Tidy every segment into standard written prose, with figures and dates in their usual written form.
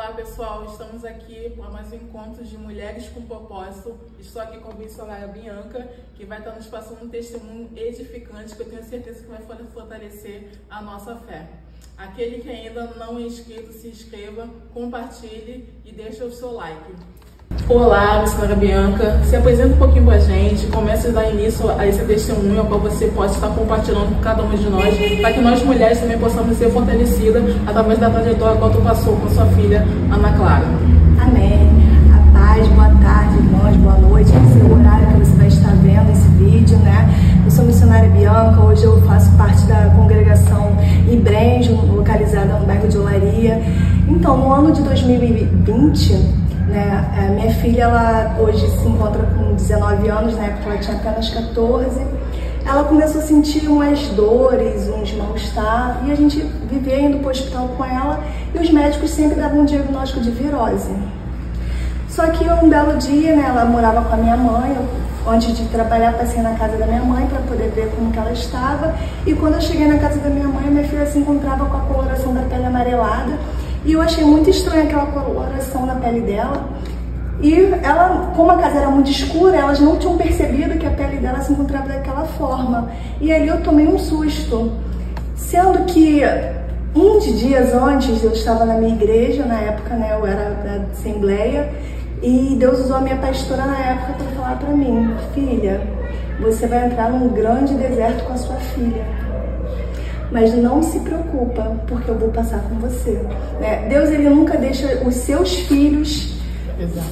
Olá pessoal, estamos aqui para mais um encontro de Mulheres com Propósito. Estou aqui com a missionária Bianca, que vai estar nos passando um testemunho edificante que eu tenho certeza que vai fortalecer a nossa fé. Aquele que ainda não é inscrito, se inscreva, compartilhe e deixe o seu like. Olá, missionária Bianca, se apresenta um pouquinho pra gente, comece a dar início a esse testemunho ao qual você pode estar compartilhando com cada uma de nós, para que nós mulheres também possamos ser fortalecidas através da trajetória que tu passou com sua filha Ana Clara. Amém. A paz, boa tarde, irmãos, boa noite. Esse é o horário que você vai estar vendo esse vídeo, né? Eu sou missionária Bianca, hoje eu faço parte da congregação Ibrenjo, localizada no bairro de Olaria. Então, no ano de 2020, minha filha, ela hoje se encontra com 19 anos, na época ela tinha apenas 14. Ela começou a sentir umas dores, uns mal-estar, e a gente vivia indo para o hospital com ela, e os médicos sempre davam um diagnóstico de virose. Só que um belo dia, ela morava com a minha mãe. Antes de trabalhar, passei na casa da minha mãe para poder ver como que ela estava, e quando eu cheguei na casa da minha filha se encontrava com a coloração da pele amarelada. E eu achei muito estranha aquela coloração na pele dela. E ela, como a casa era muito escura, elas não tinham percebido que a pele dela se encontrava daquela forma. E ali eu tomei um susto. Sendo que uns dias antes eu estava na minha igreja, na época eu era da Assembleia, e Deus usou a minha pastora na época para falar para mim: filha, você vai entrar num grande deserto com a sua filha. Mas não se preocupa, porque eu vou passar com você. Deus, ele nunca deixa os seus filhos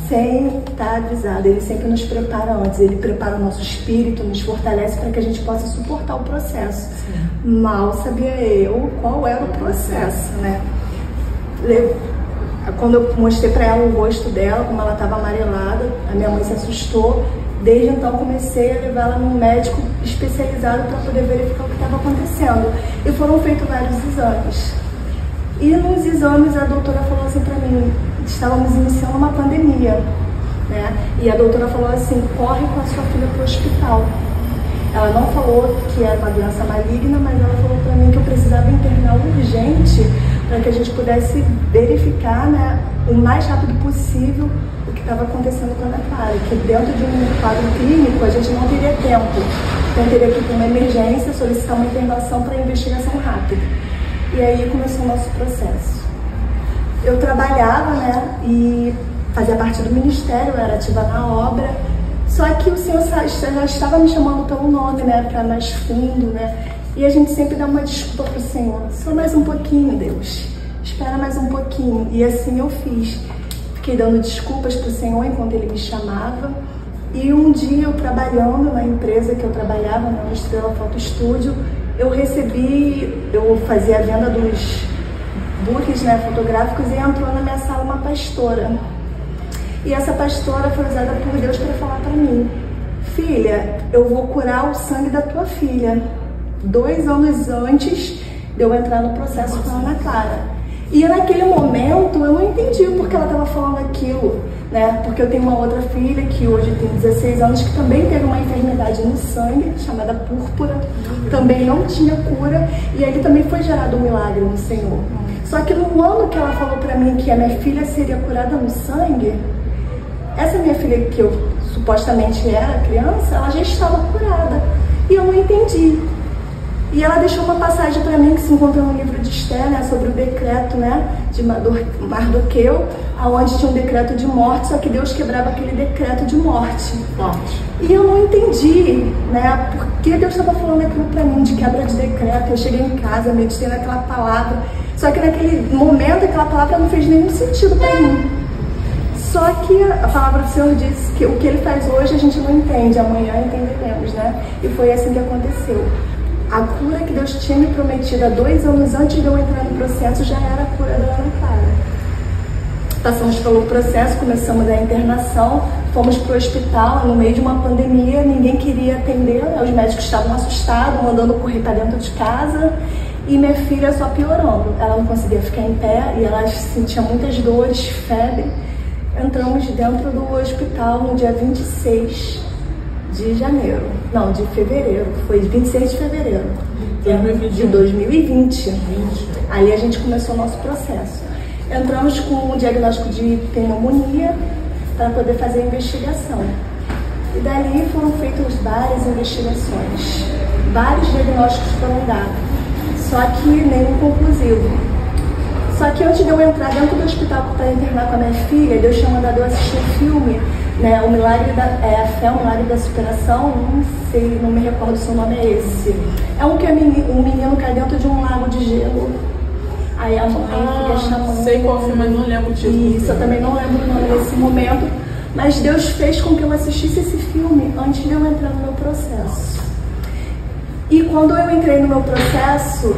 sem estar avisado. Ele sempre nos prepara antes. Ele prepara o nosso espírito, nos fortalece para que a gente possa suportar o processo. Sim. Mal sabia eu qual era o processo, Quando eu mostrei para ela o rosto dela, como ela estava amarelada, a minha mãe se assustou. Desde então comecei a levá-la num médico especializado para poder verificar o que estava acontecendo. E foram feitos vários exames. E nos exames a doutora falou assim para mim: estávamos iniciando uma pandemia, E a doutora falou assim: corre com a sua filha para o hospital. Ela não falou que era uma doença maligna, mas ela falou para mim que eu precisava internar urgente para que a gente pudesse verificar, o mais rápido possível o que estava acontecendo com a Ana Clara, que dentro de um quadro clínico a gente não teria tempo. Então teria que ir para uma emergência, solicitar uma internação para investigação rápida. E aí começou o nosso processo. Eu trabalhava, e fazia parte do ministério, eu era ativa na obra, só que o Senhor já estava me chamando pelo nome, para mais fundo, E a gente sempre dá uma desculpa para o Senhor: só mais um pouquinho, Deus, espera mais um pouquinho. E assim eu fiz. Fiquei dando desculpas para o Senhor enquanto Ele me chamava. E um dia, eu trabalhando na empresa que eu trabalhava, na Estrela Foto Estúdio, eu fazia a venda dos books fotográficos, e entrou na minha sala uma pastora. E essa pastora foi usada por Deus para falar para mim: filha, eu vou curar o sangue da tua filha. 2 anos antes de eu entrar no processo com a Ana Clara. E naquele momento eu não entendi o porquê ela estava falando aquilo, Porque eu tenho uma outra filha que hoje tem 16 anos, que também teve uma enfermidade no sangue, chamada púrpura, também não tinha cura, e aí também foi gerado um milagre no Senhor. Só que no ano que ela falou para mim que a minha filha seria curada no sangue, essa minha filha, que eu supostamente era criança, ela já estava curada, e eu não entendi. E ela deixou uma passagem para mim que se encontra no livro de Esther, sobre o decreto, de Mardoqueu, aonde tinha um decreto de morte, só que Deus quebrava aquele decreto de morte. E eu não entendi, por que Deus estava falando aquilo para mim, de quebra de decreto. Eu cheguei em casa, meditei naquela palavra, só que naquele momento aquela palavra não fez nenhum sentido para mim. Só que a palavra do Senhor diz que o que Ele faz hoje a gente não entende, amanhã entenderemos, E foi assim que aconteceu. A cura que Deus tinha me prometido há 2 anos antes de eu entrar no processo já era a cura da Ana Clara. Passamos pelo processo, começamos a internação, fomos para o hospital no meio de uma pandemia, ninguém queria atender, os médicos estavam assustados, mandando correr para dentro de casa, e minha filha só piorando. Ela não conseguia ficar em pé e ela sentia muitas dores, febre. Entramos dentro do hospital no dia 26 de janeiro, não, de fevereiro, foi 26 de fevereiro de 2020. Ali a gente começou o nosso processo. Entramos com um diagnóstico de pneumonia para poder fazer a investigação. E dali foram feitas várias investigações, vários diagnósticos foram dados, só que nenhum conclusivo. Só que antes de eu entrar dentro do hospital para internar com a minha filha, Deus tinha mandado eu assistir um filme, né, O Milagre da A Fé, O Milagre da Superação, não sei, não me recordo se o nome é esse. É um que um menino cai dentro de um lago de gelo. Aí a mãe fica chamando. Sei qual filme, mas não lembro o título. Isso, eu também não lembro o nome nesse momento. Mas Deus fez com que eu assistisse esse filme antes de eu entrar no meu processo. E quando eu entrei no meu processo,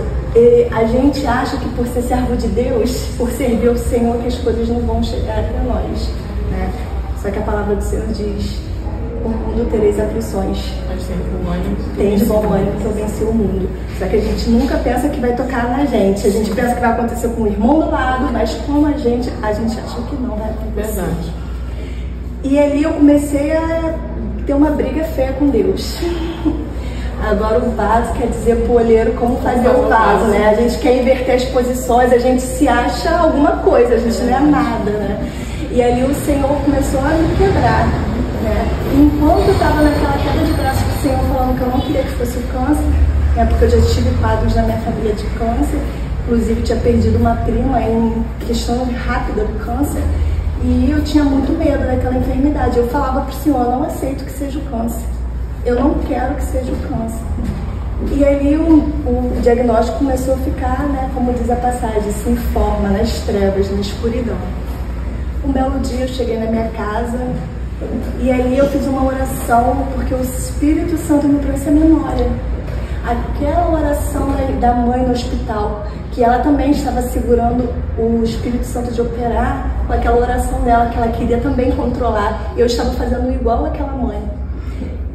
a gente acha que por ser servo de Deus, por servir ao Senhor, que as coisas não vão chegar até nós, né? Só que a palavra do Senhor diz: "No mundo tereis aflições, mas tem de bom ânimo que eu venci o mundo." Só que a gente nunca pensa que vai tocar na gente. A gente pensa que vai acontecer com o irmão do lado, mas como a gente acha que não vai acontecer. Verdade. E ali eu comecei a ter uma briga feia com Deus. Agora o vaso quer dizer pro olheiro como fazer o vaso, né? A gente quer inverter as posições, a gente se acha alguma coisa, a gente não é nada, né? E ali o Senhor começou a me quebrar, né? Enquanto eu estava naquela queda de braço do Senhor, falando que eu não queria que fosse o câncer, né? Porque eu já tive quadros na minha família de câncer, inclusive tinha perdido uma prima em questão rápida do câncer, e eu tinha muito medo daquela enfermidade. Eu falava para o Senhor: não aceito que seja o câncer, eu não quero que seja o câncer. E ali o diagnóstico começou a ficar, né, como diz a passagem, sem forma, nas trevas, na escuridão. Um belo dia eu cheguei na minha casa e ali eu fiz uma oração, porque o Espírito Santo me trouxe a memória. Aquela oração da mãe no hospital, que ela também estava segurando o Espírito Santo de operar, com aquela oração dela, que ela queria também controlar. E eu estava fazendo igual aquela mãe.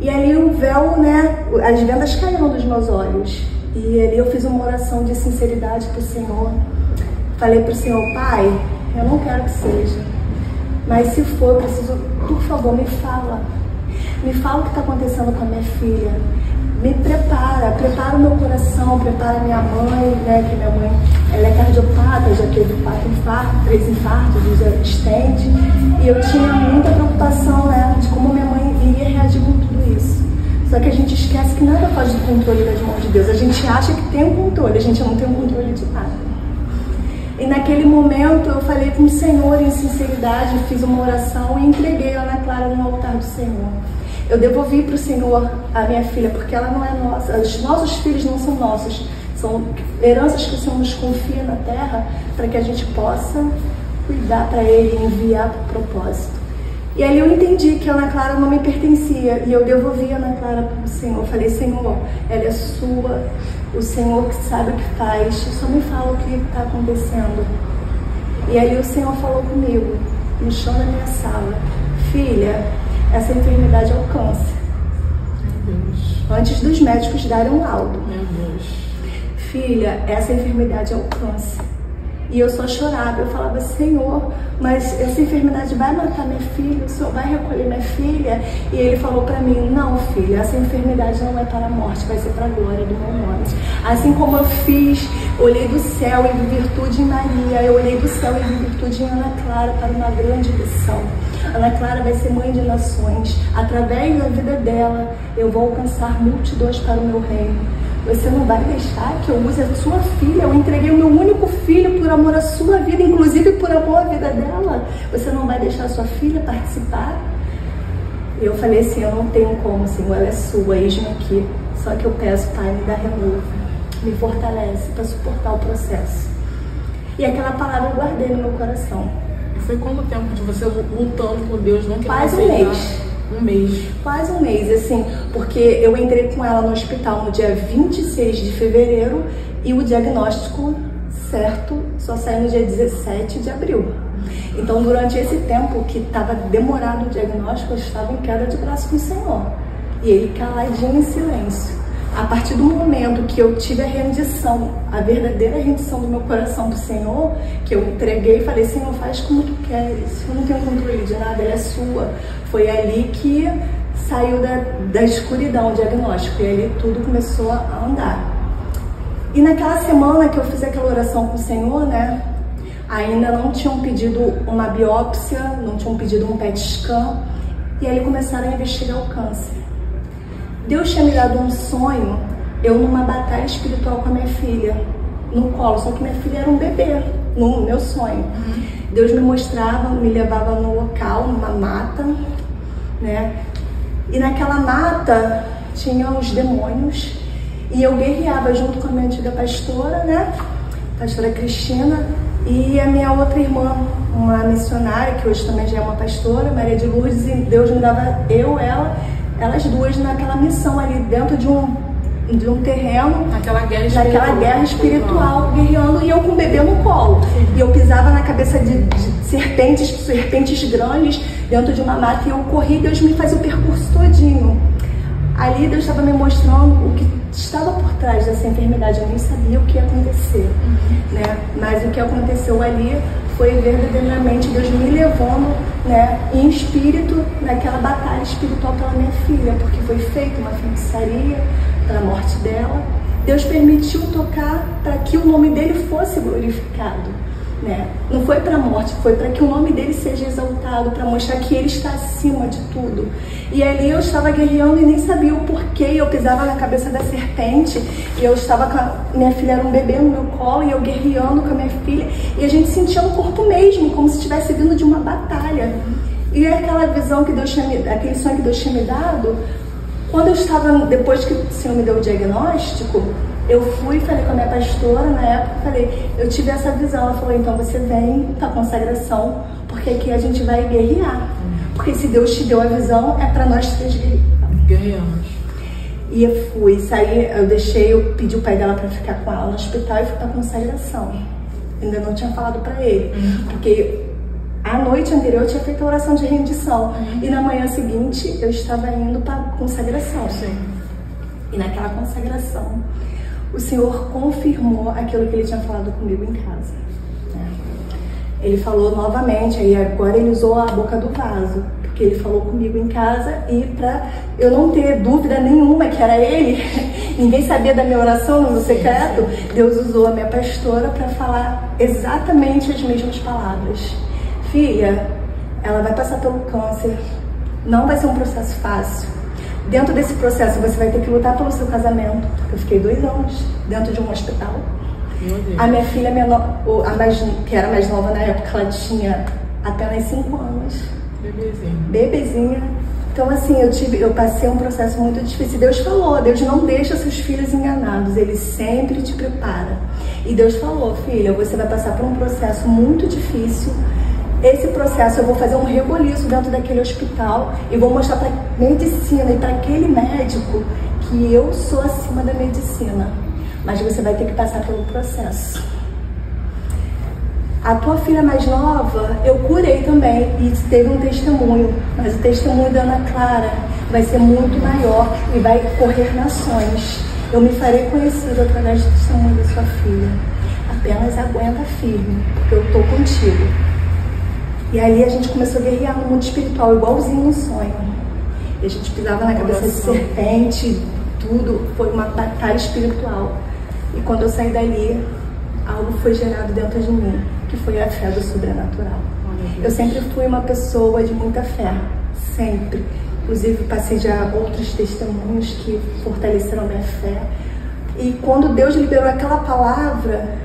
E ali o véu, né, as vendas caíram dos meus olhos. E ali eu fiz uma oração de sinceridade para o Senhor. Falei para o Senhor: Pai, eu não quero que seja, mas se for, eu preciso, por favor, me fala. Me fala o que está acontecendo com a minha filha. Me prepara o meu coração, prepara a minha mãe, né, que minha mãe, ela é cardiopata, já teve 4 infartos, 3 infartos, já estende, e eu tinha muita preocupação, né, de como minha mãe iria reagir com tudo isso. Só que a gente esquece que nada foge do controle das mãos de Deus. A gente acha que tem um controle, a gente não tem um controle de nada. E naquele momento eu falei com o Senhor em sinceridade, fiz uma oração e entreguei a Ana Clara no altar do Senhor. Eu devolvi para o Senhor a minha filha, porque ela não é nossa. Os nossos filhos não são nossos. São heranças que o Senhor nos confia na terra para que a gente possa cuidar para Ele e enviar para o propósito. E ali eu entendi que a Ana Clara não me pertencia e eu devolvi a Ana Clara para o Senhor. Eu falei: Senhor, ela é sua, o Senhor que sabe o que faz, só me fala o que está acontecendo. E ali o Senhor falou comigo, no chão da minha sala: filha, essa enfermidade é o câncer. Meu Deus. Antes dos médicos darem um laudo. Meu Deus. Filha, essa enfermidade é o câncer. E eu só chorava, eu falava: Senhor, mas essa enfermidade vai matar minha filha, o Senhor vai recolher minha filha? E ele falou para mim: não, filha, essa enfermidade não é para a morte, vai ser para a glória do meu nome. Assim como eu fiz, olhei do céu e vi virtude em Maria, eu olhei do céu e vi virtude em Ana Clara para uma grande missão. Ana Clara vai ser mãe de nações. Através da vida dela, eu vou alcançar multidões para o meu reino. Você não vai deixar que eu use a sua filha? Eu entreguei o meu único filho por amor à sua vida, inclusive por amor à vida dela. Você não vai deixar a sua filha participar? E eu falei assim: eu não tenho como, Senhor, ela é sua, eis-me aqui. Só que eu peço, Pai, me dá renovo, me fortalece para suportar o processo. E aquela palavra eu guardei no meu coração. E foi quanto tempo de você lutando com Deus? Não quase um mês. Um mês. Quase um mês, assim, porque eu entrei com ela no hospital no dia 26 de fevereiro e o diagnóstico certo só saiu no dia 17 de abril. Então, durante esse tempo que estava demorado o diagnóstico, eu estava em queda de braço com o Senhor. E ele caladinho em silêncio. A partir do momento que eu tive a rendição, a verdadeira rendição do meu coração pro Senhor, que eu entreguei e falei: Senhor, faz como tu queres, eu não tenho controle de nada, ela é sua. Foi ali que saiu da escuridão o diagnóstico, e ali tudo começou a andar. E naquela semana que eu fiz aquela oração com o Senhor, né, Ainda não tinham pedido uma biópsia, não tinham pedido um PET scan, e aí começaram a investigar o câncer. Deus tinha me dado um sonho, eu numa batalha espiritual com a minha filha, no colo, só que minha filha era um bebê, no meu sonho. Deus me mostrava, me levava no local, numa mata, né? E naquela mata tinha os demônios, e eu guerreava junto com a minha antiga pastora, né? Pastora Cristina, e a minha outra irmã, uma missionária, que hoje também já é uma pastora, Maria de Lourdes, e Deus me dava elas duas naquela missão ali, dentro de um terreno, naquela guerra espiritual, guerreando, e eu com o bebê no colo. E eu pisava na cabeça de serpentes grandes, dentro de uma mata, e eu corri, Deus me fazia o percurso todinho. Ali Deus estava me mostrando o que estava por trás dessa enfermidade. Eu nem sabia o que ia acontecer, né? Mas o que aconteceu ali foi verdadeiramente Deus me levando, né, em espírito, naquela batalha espiritual pela minha filha, porque foi feita uma feitiçaria para a morte dela. Deus permitiu tocar para que o nome dele fosse glorificado, né? Não foi para a morte, foi para que o nome dele seja exaltado, para mostrar que ele está acima de tudo. E ali eu estava guerreando e nem sabia o porquê. Eu pisava na cabeça da serpente, e eu estava com minha filha, era um bebê no meu colo, e eu guerreando com a minha filha, e a gente sentia no corpo mesmo, como se estivesse vindo de uma batalha. E aquela visão que Deus tinha me dado, aquele sonho que Deus tinha me dado, quando eu estava, depois que o Senhor me deu o diagnóstico, eu fui e falei com a minha pastora, na época, falei, eu tive essa visão. Ela falou, então você vem para a consagração, porque aqui a gente vai guerrear. Porque se Deus te deu a visão, é para nós três guerreamos. E eu fui, saí, eu pedi o pai dela para ficar com ela no hospital e fui para a consagração. Ainda não tinha falado para ele, porque a noite anterior eu tinha feito a oração de rendição. E na manhã seguinte eu estava indo para a consagração. E naquela consagração, o Senhor confirmou aquilo que ele tinha falado comigo em casa, né? Ele falou novamente, aí agora ele usou a boca do vaso, porque ele falou comigo em casa, e para eu não ter dúvida nenhuma que era ele, ninguém sabia da minha oração no meu secreto, Deus usou a minha pastora para falar exatamente as mesmas palavras. Filha, ela vai passar pelo câncer, não vai ser um processo fácil. Dentro desse processo você vai ter que lutar pelo seu casamento. Eu fiquei 2 anos dentro de um hospital. A minha filha menor, que era mais nova na época, ela tinha apenas 5 anos. Bebezinha. Então assim, eu passei um processo muito difícil. Deus falou, Deus não deixa seus filhos enganados, Ele sempre te prepara. E Deus falou, filha, você vai passar por um processo muito difícil. Esse processo eu vou fazer um reboliço dentro daquele hospital e vou mostrar para a medicina e para aquele médico que eu sou acima da medicina. Mas você vai ter que passar pelo processo. A tua filha mais nova, eu curei também e teve um testemunho. Mas o testemunho da Ana Clara vai ser muito maior e vai correr nações. Eu me farei conhecida através do testemunho da sua filha. Apenas aguenta firme, porque eu estou contigo. E ali a gente começou a guerrear no mundo espiritual, igualzinho no sonho. E a gente pisava na cabeça de serpente, tudo. Foi uma batalha espiritual. E quando eu saí dali, algo foi gerado dentro de mim, que foi a fé do sobrenatural. Eu sempre fui uma pessoa de muita fé, sempre. Inclusive passei já outros testemunhos que fortaleceram minha fé. E quando Deus liberou aquela palavra,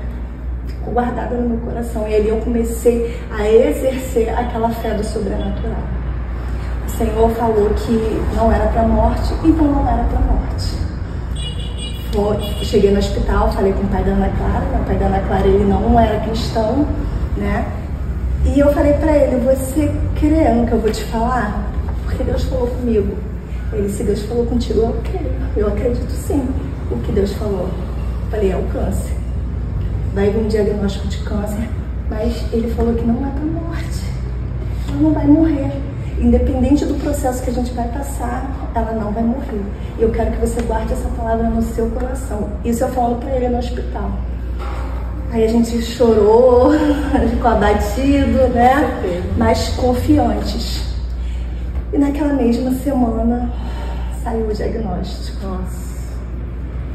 guardada no meu coração, e ali eu comecei a exercer aquela fé do sobrenatural. O Senhor falou que não era para morte, então não era para morte. Eu cheguei no hospital, falei com o pai da Ana Clara. O pai da Ana Clara, ele não era cristão, né? E eu falei para ele, você crê no que eu vou te falar? Porque Deus falou comigo. Ele, se Deus falou contigo, eu creio. Eu acredito sim o que Deus falou. Eu falei, é o câncer. Vai vir um diagnóstico de câncer, mas ele falou que não é para morte. Ela não vai morrer. Independente do processo que a gente vai passar, ela não vai morrer. E eu quero que você guarde essa palavra no seu coração. Isso eu falo para ele no hospital. Aí a gente chorou, ficou abatido, né? Mas confiantes. E naquela mesma semana saiu o diagnóstico. Nossa.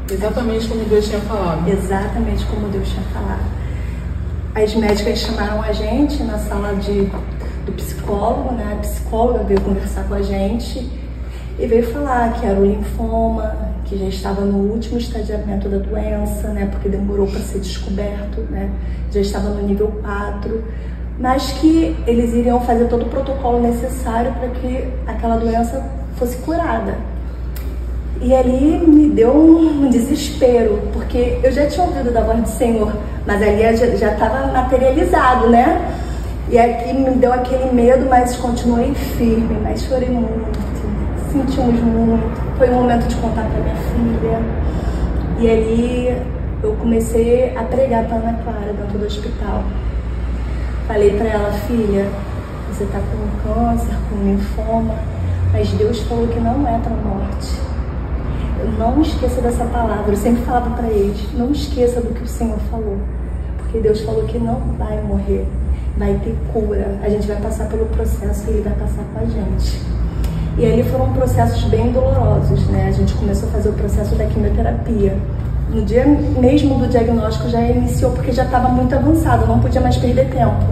Exatamente como Deus tinha falado. Exatamente como Deus tinha falado. as médicas chamaram a gente na sala do psicólogo, né? A psicóloga veio conversar com a gente e veio falar que era o linfoma, que já estava no último estadiamento da doença, né? Porque demorou para ser descoberto, né? Já estava no nível 4, mas que eles iriam fazer todo o protocolo necessário para que aquela doença fosse curada. E ali me deu um desespero, porque eu já tinha ouvido da voz do Senhor, mas ali já estava materializado, né? E aqui me deu aquele medo, mas continuei firme, mas chorei muito, sentimos muito. Foi um momento de contar para minha filha. E ali eu comecei a pregar para Ana Clara dentro do hospital. Falei para ela: filha, você está com câncer, com linfoma, mas Deus falou que não é para morte. Não esqueça dessa palavra. Eu sempre falava para eles: não esqueça do que o Senhor falou, porque Deus falou que não vai morrer, vai ter cura. A gente vai passar pelo processo que Ele vai passar com a gente. E ali foram processos bem dolorosos, né? A gente começou a fazer o processo da quimioterapia. No dia mesmo do diagnóstico já iniciou, porque já estava muito avançado, não podia mais perder tempo.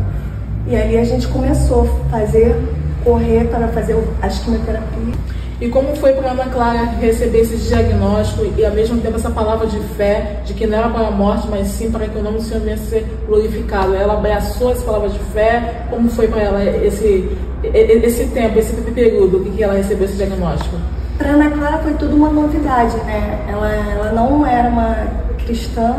E ali a gente começou a correr para fazer as quimioterapias. E como foi para Ana Clara receber esse diagnóstico e ao mesmo tempo essa palavra de fé, de que não era para a morte, mas sim para que o nome do Senhor venha ser glorificado? Ela abraçou essa palavra de fé? Como foi para ela esse tempo, esse período que ela recebeu esse diagnóstico? Para Ana Clara foi tudo uma novidade, né? Ela não era uma cristã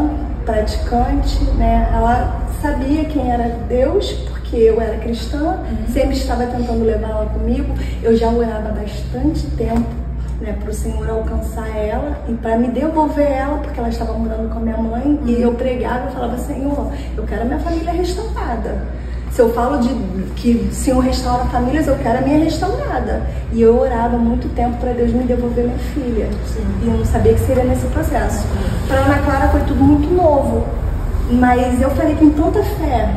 praticante, né? Ela sabia quem era Deus, porque eu era cristã, sempre estava tentando levar ela comigo. Eu já orava há bastante tempo, né, para o Senhor alcançar ela e para me devolver ela, porque ela estava morando com a minha mãe. E eu pregava e falava: Senhor, eu quero a minha família restaurada. Se eu falo de que o Senhor restaura famílias, eu quero a minha restaurada. E eu orava muito tempo para Deus me devolver minha filha. Sim. E eu não sabia que seria nesse processo. Para Ana Clara foi tudo muito novo, mas eu falei com tanta fé,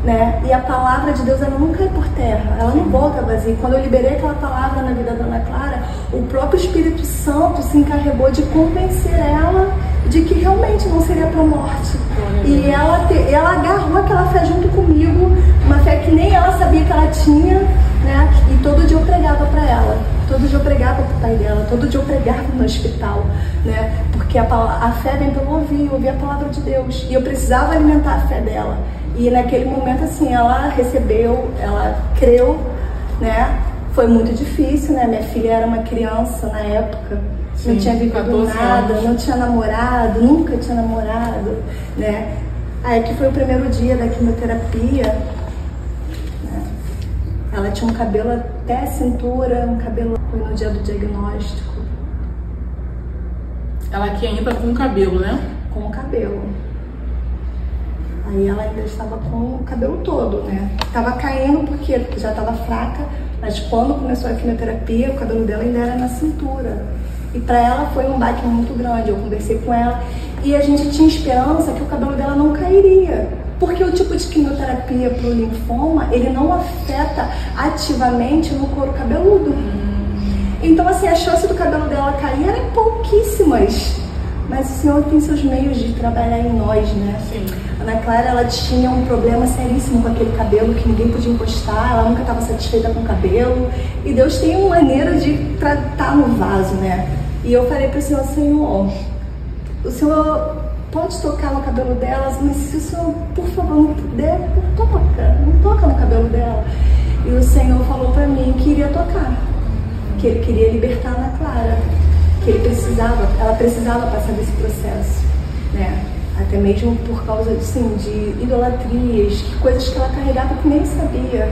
né? E a palavra de Deus, ela não cai por terra, ela não volta vazia. Quando eu liberei aquela palavra na vida da Ana Clara, o próprio Espírito Santo se encarregou de convencer ela de que realmente não seria para a morte. E ela agarrou aquela fé junto comigo, uma fé que nem ela sabia que ela tinha, né? E todo dia eu pregava para ela, todo dia eu pregava para o pai dela, todo dia eu pregava no hospital, né? Porque a fé vem pelo ouvir a palavra de Deus. E eu precisava alimentar a fé dela. E naquele momento, assim, ela recebeu, ela creu, né? Foi muito difícil, né? Minha filha era uma criança na época. Sim, não tinha vivido nada, não tinha namorado, nunca tinha namorado, né? Aí que foi o primeiro dia da quimioterapia, né? Ela tinha um cabelo até a cintura, um cabelo, foi no dia do diagnóstico. Ela aqui ainda com o cabelo, né? Com o cabelo. Aí ela ainda estava com o cabelo todo, né? Tava caindo porque já estava fraca, mas quando começou a quimioterapia, o cabelo dela ainda era na cintura. E para ela foi um baque muito grande. Eu conversei com ela e a gente tinha esperança que o cabelo dela não cairia, porque o tipo de quimioterapia para o linfoma, ele não afeta ativamente no couro cabeludo. Então, assim, a chance do cabelo dela cair era pouquíssimas. Mas o Senhor tem seus meios de trabalhar em nós, né? Sim. Ana Clara, ela tinha um problema seríssimo com aquele cabelo que ninguém podia encostar, ela nunca estava satisfeita com o cabelo. E Deus tem uma maneira de tratar no vaso, né? E eu falei para o Senhor: Senhor, o Senhor pode tocar no cabelo dela, mas se o Senhor, por favor, não puder, não toca no cabelo dela. E o Senhor falou para mim que iria tocar, que Ele queria libertar a Ana Clara, que ela precisava passar desse processo, né? Até mesmo por causa assim, de idolatrias, coisas que ela carregava que nem sabia,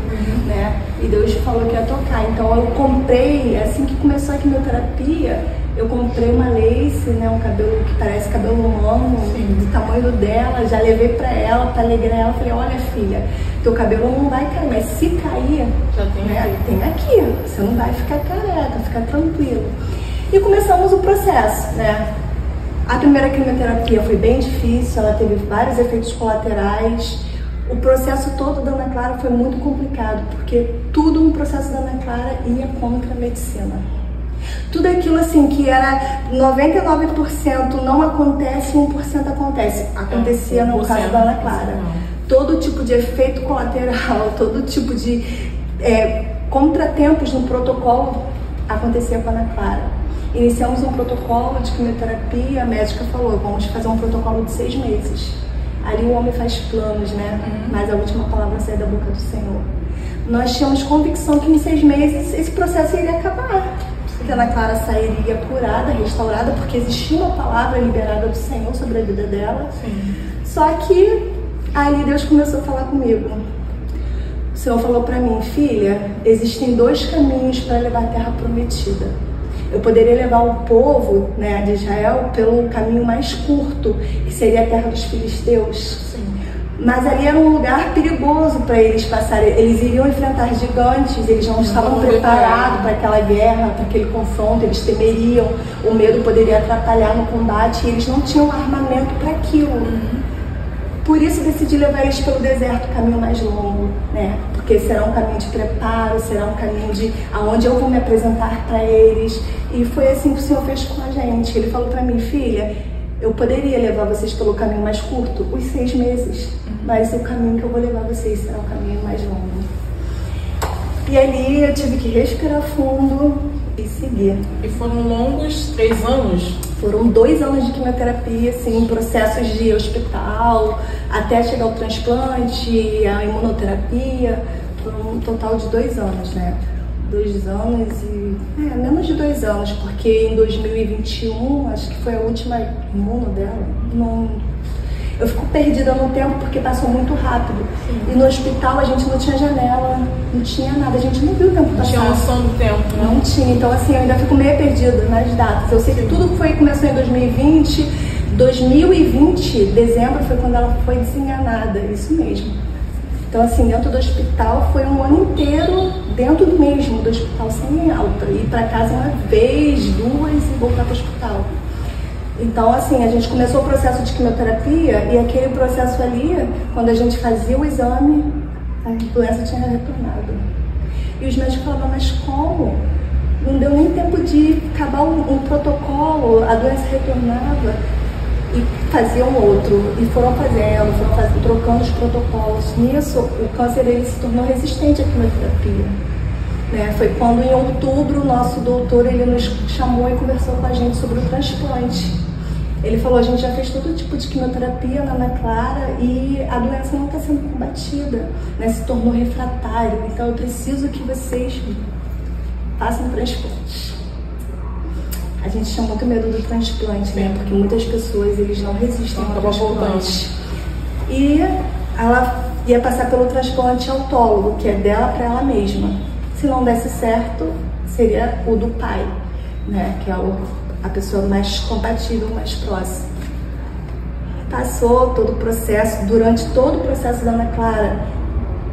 né? E Deus falou que ia tocar. Então eu comprei, assim que começou a quimioterapia, eu comprei uma lace, né? Um cabelo que parece cabelo humano, do tamanho dela, já levei pra ela, pra alegrar ela. Falei: olha, filha, teu cabelo não vai cair, mas se cair, já tem, né? Tem aqui, você não vai ficar careca, fica tranquilo. E começamos o processo, né? A primeira quimioterapia foi bem difícil, ela teve vários efeitos colaterais. O processo todo da Ana Clara foi muito complicado, porque tudo no processo da Ana Clara ia contra a medicina. Tudo aquilo assim que era 99% não acontece, 1% acontece. Acontecia no caso da Ana Clara. Todo tipo de efeito colateral, todo tipo de contratempos no protocolo acontecia com a Ana Clara. Iniciamos um protocolo de quimioterapia, a médica falou, vamos fazer um protocolo de 6 meses. Ali o homem faz planos, né? Mas a última palavra sai da boca do Senhor. Nós tínhamos convicção que em 6 meses esse processo iria acabar. Que a Ana Clara sairia curada, restaurada, porque existia uma palavra liberada do Senhor sobre a vida dela. Sim. Só que ali Deus começou a falar comigo. O Senhor falou para mim, filha, existem 2 caminhos para levar a terra prometida. Eu poderia levar o povo, né, de Israel pelo caminho mais curto, que seria a terra dos filisteus. Sim. Mas ali era um lugar perigoso para eles passarem. Eles iriam enfrentar gigantes, eles não estavam preparados para aquela guerra, para aquele confronto, eles temeriam, o medo poderia atrapalhar no combate e eles não tinham armamento para aquilo. Por isso decidi levar eles pelo deserto, o caminho mais longo, né? Porque será um caminho de preparo, será um caminho de aonde eu vou me apresentar para eles. E foi assim que o Senhor fez com a gente. Ele falou para mim, filha, eu poderia levar vocês pelo caminho mais curto, os 6 meses, mas o caminho que eu vou levar vocês será o caminho mais longo. E ali eu tive que respirar fundo e seguir. E foram longos 3 anos? Foram 2 anos de quimioterapia, assim, processos de hospital, até chegar ao transplante, a imunoterapia. Foram um total de 2 anos, né? 2 anos e... menos de 2 anos, porque em 2021, acho que foi a última imuno dela, eu fico perdida no tempo porque passou muito rápido. Sim. E no hospital a gente não tinha janela, não tinha nada, a gente não viu o tempo passar. Não tinha noção do tempo, né? Não tinha, então assim, eu ainda fico meio perdida nas datas. Eu sei que tudo começou em 2020, 2020, dezembro foi quando ela foi desenganada, isso mesmo. Então assim, dentro do hospital foi um ano inteiro, dentro do mesmo, do hospital sem alta. Ir para casa uma vez, 2 e voltar para o hospital. Então, assim, a gente começou o processo de quimioterapia e aquele processo ali, quando a gente fazia o exame, a doença tinha retornado. E os médicos falavam, mas como? Não deu nem tempo de acabar um protocolo, a doença retornava e faziam outro. E foram fazendo, trocando os protocolos. Nisso, o câncer ele se tornou resistente à quimioterapia. Né? Foi quando, em outubro, o nosso doutor ele nos chamou e conversou com a gente sobre o transplante. Ele falou, a gente já fez todo tipo de quimioterapia na Ana Clara e a doença não está sendo combatida, né? Se tornou refratário, então eu preciso que vocês façam transplante. A gente tinha muito medo do transplante, né? Porque muitas pessoas eles não resistem ao transplante. E ela ia passar pelo transplante autólogo, que é dela para ela mesma. Se não desse certo, seria o do pai, né? Que é a pessoa mais compatível, mais próxima. Passou todo o processo, durante todo o processo da Ana Clara,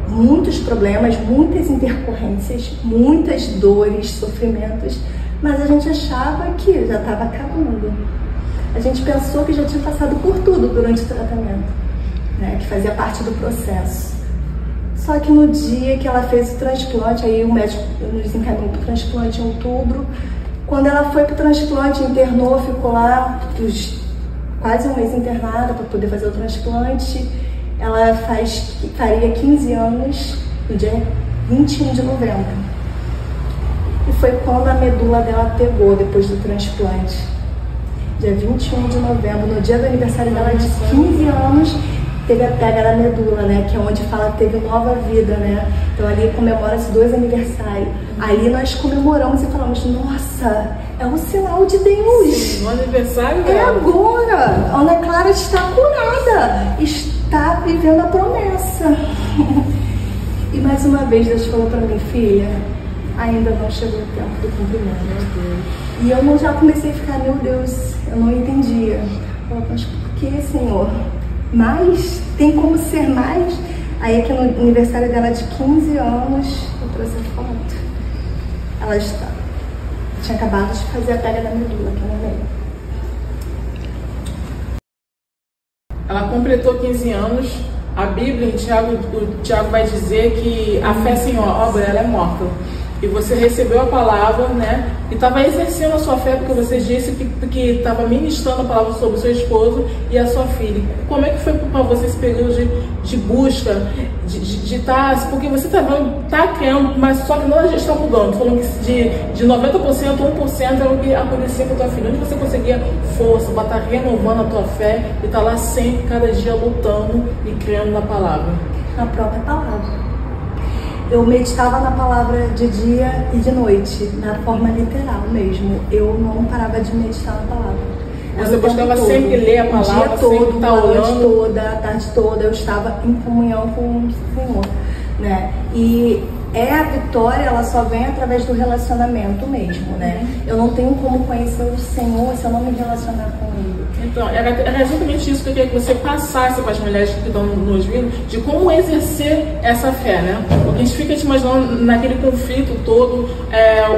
muitos problemas, muitas intercorrências, muitas dores, sofrimentos, mas a gente achava que já estava acabando. A gente pensou que já tinha passado por tudo durante o tratamento, né? Que fazia parte do processo. Só que no dia que ela fez o transplante, aí o médico nos encaminhou para o transplante em outubro. Quando ela foi para o transplante, internou, ficou lá quase um mês internada para poder fazer o transplante. Ela faria 15 anos no dia 21 de novembro. E foi quando a medula dela pegou depois do transplante. Dia 21 de novembro, no dia do aniversário dela de 15 anos, teve a pega da medula, né? Que é onde fala que teve nova vida, né? Então ali comemora-se 2 aniversários. Ali nós comemoramos e falamos, nossa, é um sinal de Deus. Sim, o aniversário é agora. A Ana Clara está curada, está vivendo a promessa. E mais uma vez Deus falou para mim, filha, ainda não chegou o tempo do cumprimento. Meu Deus. E eu já comecei a ficar, meu Deus, eu não entendia. Eu falei, mas por que, Senhor? Mas tem como ser mais? Aí aqui no aniversário dela de 15 anos, eu trouxe a foto. Ela tinha acabado de fazer a pega da medula aqui no meio. Ela completou 15 anos. A Bíblia, o Tiago vai dizer que a fé sem obra ela é morta. e você recebeu a palavra, né? E estava exercendo a sua fé, porque você disse que estava ministrando a palavra sobre o seu esposo e a sua filha. Como é que foi para você esse período de busca, de estar... Porque você está criando, mas só que não, a gente está mudando. Falando que de 90%, 1% era o que acontecia com a tua filha. Onde você conseguia força, para estar renovando a tua fé e estar lá sempre, cada dia, lutando e crendo na palavra? Na própria palavra. Eu meditava na palavra de dia e de noite, na forma literal mesmo. Eu não parava de meditar na palavra. Você buscava sempre ler a palavra, o dia todo, tá a noite orando toda, a tarde toda, eu estava em comunhão com o Senhor, né? E a vitória, ela só vem através do relacionamento mesmo, né? Eu não tenho como conhecer o Senhor se eu não me relacionar com Ele. Então, era exatamente isso que eu queria que você passasse para as mulheres que estão nos vindo, de como exercer essa fé, né? Porque a gente fica te imaginando naquele conflito todo,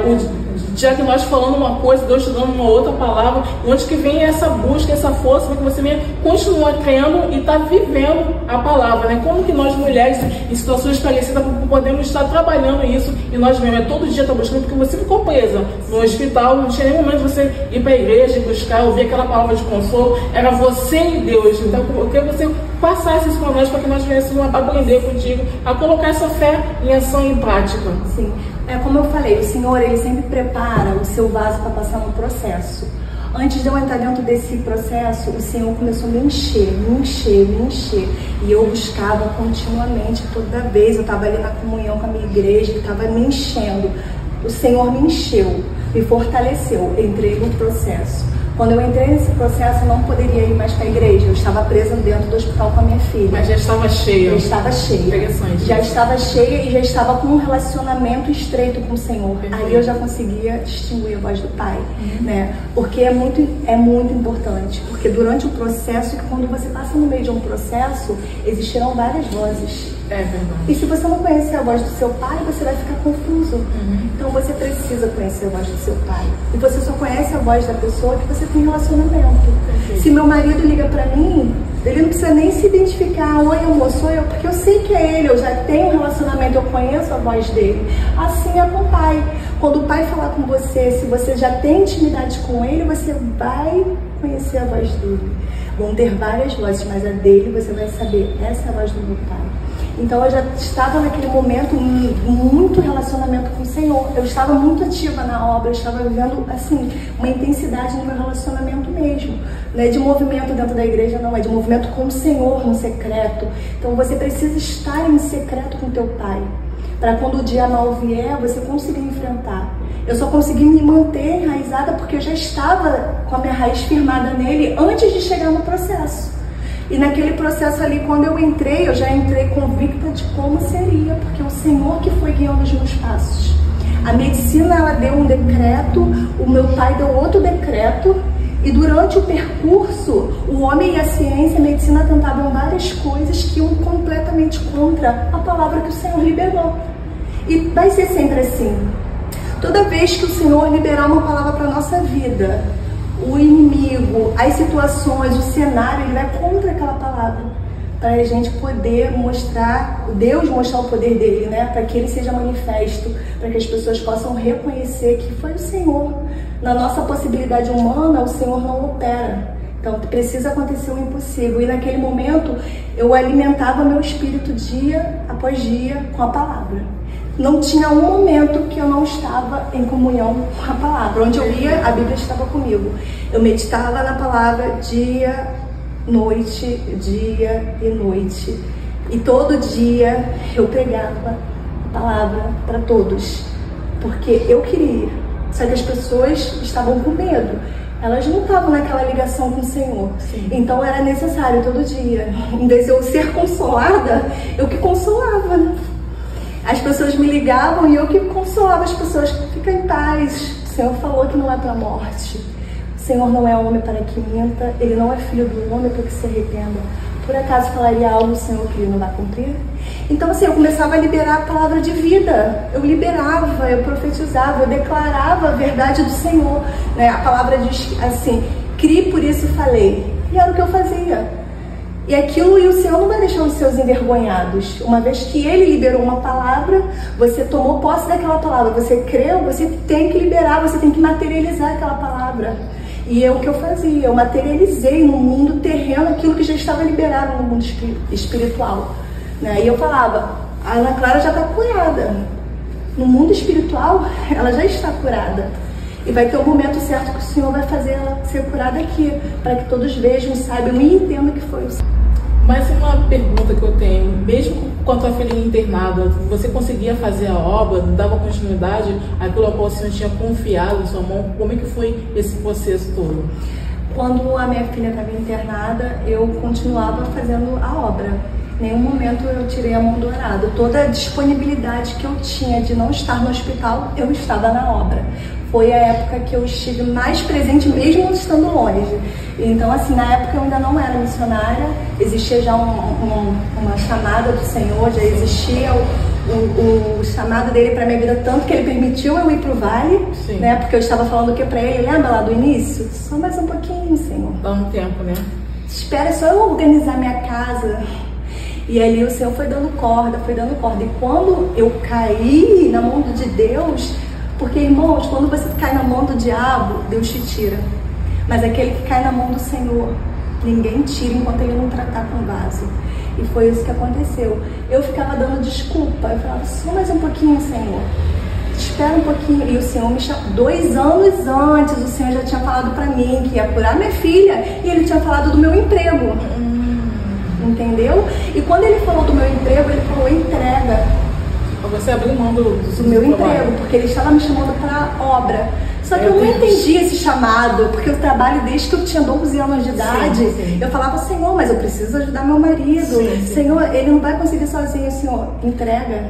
o diagnóstico falando uma coisa, Deus te dando uma outra palavra, onde que vem essa busca, essa força para que você venha continuar crendo e estar vivendo a palavra, né? Como que nós mulheres, em situações parecidas, podemos estar trabalhando isso e nós mesmos, todo dia está buscando, porque você ficou presa no hospital, não tinha nenhum momento de você ir para a igreja e buscar, ouvir aquela palavra de consolo, era você e Deus. Então eu queria que você passasse isso para nós, para que nós viéssemos aprender contigo, a colocar essa fé em ação e em prática. Sim, como eu falei, o Senhor, Ele sempre prepara o seu vaso para passar no processo. Antes de eu entrar dentro desse processo, o Senhor começou a me encher, me encher, me encher. E eu buscava continuamente, toda vez. Eu estava ali na comunhão com a minha igreja, Ele estava me enchendo. O Senhor me encheu, me fortaleceu. Entrei no processo. Quando eu entrei nesse processo, eu não poderia ir mais para a igreja. Eu estava presa dentro do hospital com a minha filha. Mas já estava cheia. Já estava cheia. Interessante. Já estava cheia e já estava com um relacionamento estreito com o Senhor. Perfeito. Aí eu já conseguia distinguir a voz do Pai, né? Porque é muito importante. Porque durante o processo, quando você passa no meio de um processo, existirão várias vozes. É verdade. E se você não conhecer a voz do seu pai, você vai ficar confuso. Então você precisa conhecer a voz do seu pai. E você só conhece a voz da pessoa que você tem relacionamento. Se meu marido liga pra mim, ele não precisa nem se identificar, oi amor, sou eu, porque eu sei que é ele, eu já tenho um relacionamento, eu conheço a voz dele. Assim é com o pai. Quando o pai falar com você, se você já tem intimidade com ele, você vai conhecer a voz dele. Vão ter várias vozes, mas a dele você vai saber, essa é a voz do meu pai. Então eu já estava naquele momento muito relacionamento com o Senhor. Eu estava muito ativa na obra, eu estava vivendo assim uma intensidade no meu relacionamento mesmo. Não é de movimento dentro da igreja, não, é de movimento com o Senhor no secreto. Então você precisa estar em secreto com teu Pai, para quando o dia mal vier, você conseguir enfrentar. Eu só consegui me manter enraizada porque eu já estava com a minha raiz firmada nele antes de chegar no processo. E naquele processo ali, quando eu entrei, eu já entrei convicta de como seria, porque é o Senhor que foi guiando os meus passos. A medicina, ela deu um decreto, o meu pai deu outro decreto, e durante o percurso, o homem e a ciência, a medicina tentavam várias coisas que iam completamente contra a palavra que o Senhor liberou. E vai ser sempre assim. Toda vez que o Senhor liberar uma palavra para a nossa vida, o inimigo, as situações, o cenário, ele vai contra aquela palavra, para a gente poder mostrar, Deus mostrar o poder dele, né? Para que ele seja manifesto, para que as pessoas possam reconhecer que foi o Senhor. Na nossa possibilidade humana, o Senhor não opera. Então precisa acontecer o impossível. E naquele momento eu alimentava meu espírito dia após dia com a palavra. Não tinha um momento que eu não estava em comunhão com a palavra. Onde eu ia, a Bíblia estava comigo. Eu meditava na palavra dia, noite, dia e noite. E todo dia eu pregava a palavra para todos. Porque eu queria. Só que as pessoas estavam com medo. Elas não estavam naquela ligação com o Senhor. Sim. Então era necessário todo dia. Em vez de eu ser consolada, eu que consolava, né? As pessoas me ligavam e eu que consolava as pessoas. Fica em paz. O Senhor falou que não é para a morte. O Senhor não é homem para que minta. Ele não é filho do homem para que se arrependa. Por acaso falaria algo o Senhor que ele não vai cumprir? Então assim, eu começava a liberar a palavra de vida. Eu liberava, eu profetizava, eu declarava a verdade do Senhor, né? A palavra diz assim, crie por isso e falei. E era o que eu fazia. E aquilo, e o Senhor não vai deixar os seus envergonhados. Uma vez que Ele liberou uma palavra, você tomou posse daquela palavra, você creu, você tem que liberar, você tem que materializar aquela palavra. E é o que eu fazia, eu materializei no mundo terreno aquilo que já estava liberado no mundo espiritual. Né? E eu falava, a Ana Clara já está curada. No mundo espiritual, ela já está curada. E vai ter um momento certo que o Senhor vai fazer ela ser curada aqui, para que todos vejam, saibam e entendam que foi o Senhor. Mas uma pergunta que eu tenho, mesmo com a tua filha internada, você conseguia fazer a obra, dava continuidade àquilo ao qual o Senhor tinha confiado em sua mão? Como é que foi esse processo todo? Quando a minha filha estava internada, eu continuava fazendo a obra. Em nenhum momento eu tirei a mão do arado. Toda a disponibilidade que eu tinha de não estar no hospital, eu estava na obra. Foi a época que eu estive mais presente, mesmo estando longe. Então, assim, na época eu ainda não era missionária, existia já uma chamada do Senhor, já existia o chamado dele para minha vida, tanto que ele permitiu eu ir para o vale, né? Porque eu estava falando o que para ele? Lembra lá do início? Só mais um pouquinho, Senhor. Dá um tempo, né? Espera só eu organizar minha casa. E ali o Senhor foi dando corda, foi dando corda. E quando eu caí na mão de Deus, porque, irmãos, quando você cai na mão do diabo, Deus te tira. Mas aquele que cai na mão do Senhor, ninguém tira enquanto ele não tratar com o vaso. E foi isso que aconteceu. Eu ficava dando desculpa. Eu falava, só mais um pouquinho, Senhor. Espera um pouquinho. E o Senhor me chamou. 2 anos antes, o Senhor já tinha falado pra mim que ia curar minha filha. E ele tinha falado do meu emprego. Entendeu? E quando ele falou do meu emprego, ele falou, entrega. Você abriu mão do meu emprego, porque ele estava me chamando para obra. Só que eu não entendi esse chamado, porque eu trabalho desde que eu tinha 12 anos de idade. Sim. Eu falava, Senhor, mas eu preciso ajudar meu marido. Sim. Senhor, ele não vai conseguir sozinho. Senhor, entrega.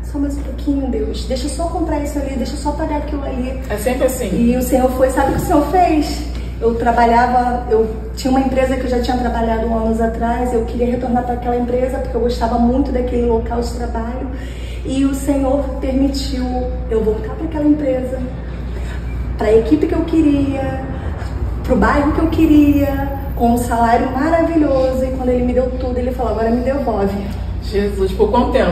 Só mais um pouquinho, Deus. Deixa eu só comprar isso ali, deixa eu só pagar aquilo ali. É sempre assim. E o Senhor foi, sabe o que o Senhor fez? Eu tinha uma empresa que eu já tinha trabalhado anos atrás, eu queria retornar para aquela empresa, porque eu gostava muito daquele local de trabalho. E o Senhor permitiu eu voltar para aquela empresa, para a equipe que eu queria, para o bairro que eu queria, com um salário maravilhoso. E quando ele me deu tudo, ele falou, agora me devolve. Jesus, por quanto tempo?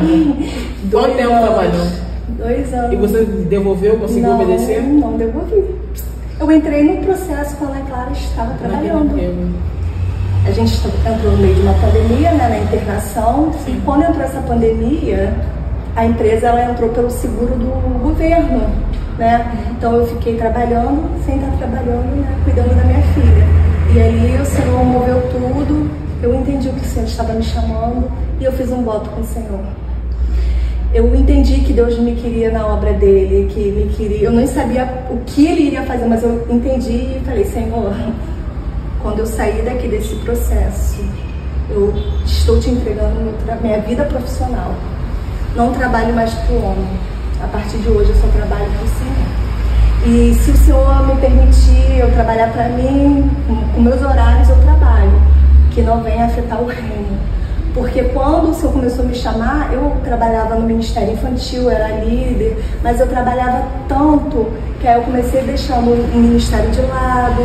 Quanto tempo trabalhou? 2 anos. E você devolveu, conseguiu obedecer? Não devolvi. Eu entrei no processo quando a Clara estava trabalhando. A gente entrou no meio de uma pandemia, né, na internação. Sim. E quando entrou essa pandemia, a empresa ela entrou pelo seguro do governo, né? Então eu fiquei trabalhando, sem estar trabalhando, né, cuidando da minha filha. E ali o Senhor moveu tudo, eu entendi o que o Senhor estava me chamando e eu fiz um voto com o Senhor. Eu entendi que Deus me queria na obra dele, que me queria. Eu não sabia o que ele iria fazer, mas eu entendi e falei, Senhor, quando eu sair daqui desse processo, eu estou te entregando minha vida profissional. Não trabalho mais para o homem. A partir de hoje eu só trabalho para o Senhor. E se o Senhor me permitir eu trabalhar para mim, com meus horários eu trabalho, que não venha afetar o reino. Porque quando o Senhor começou a me chamar, eu trabalhava no Ministério Infantil, era líder, mas eu trabalhava tanto que aí eu comecei deixando um ministério de lado,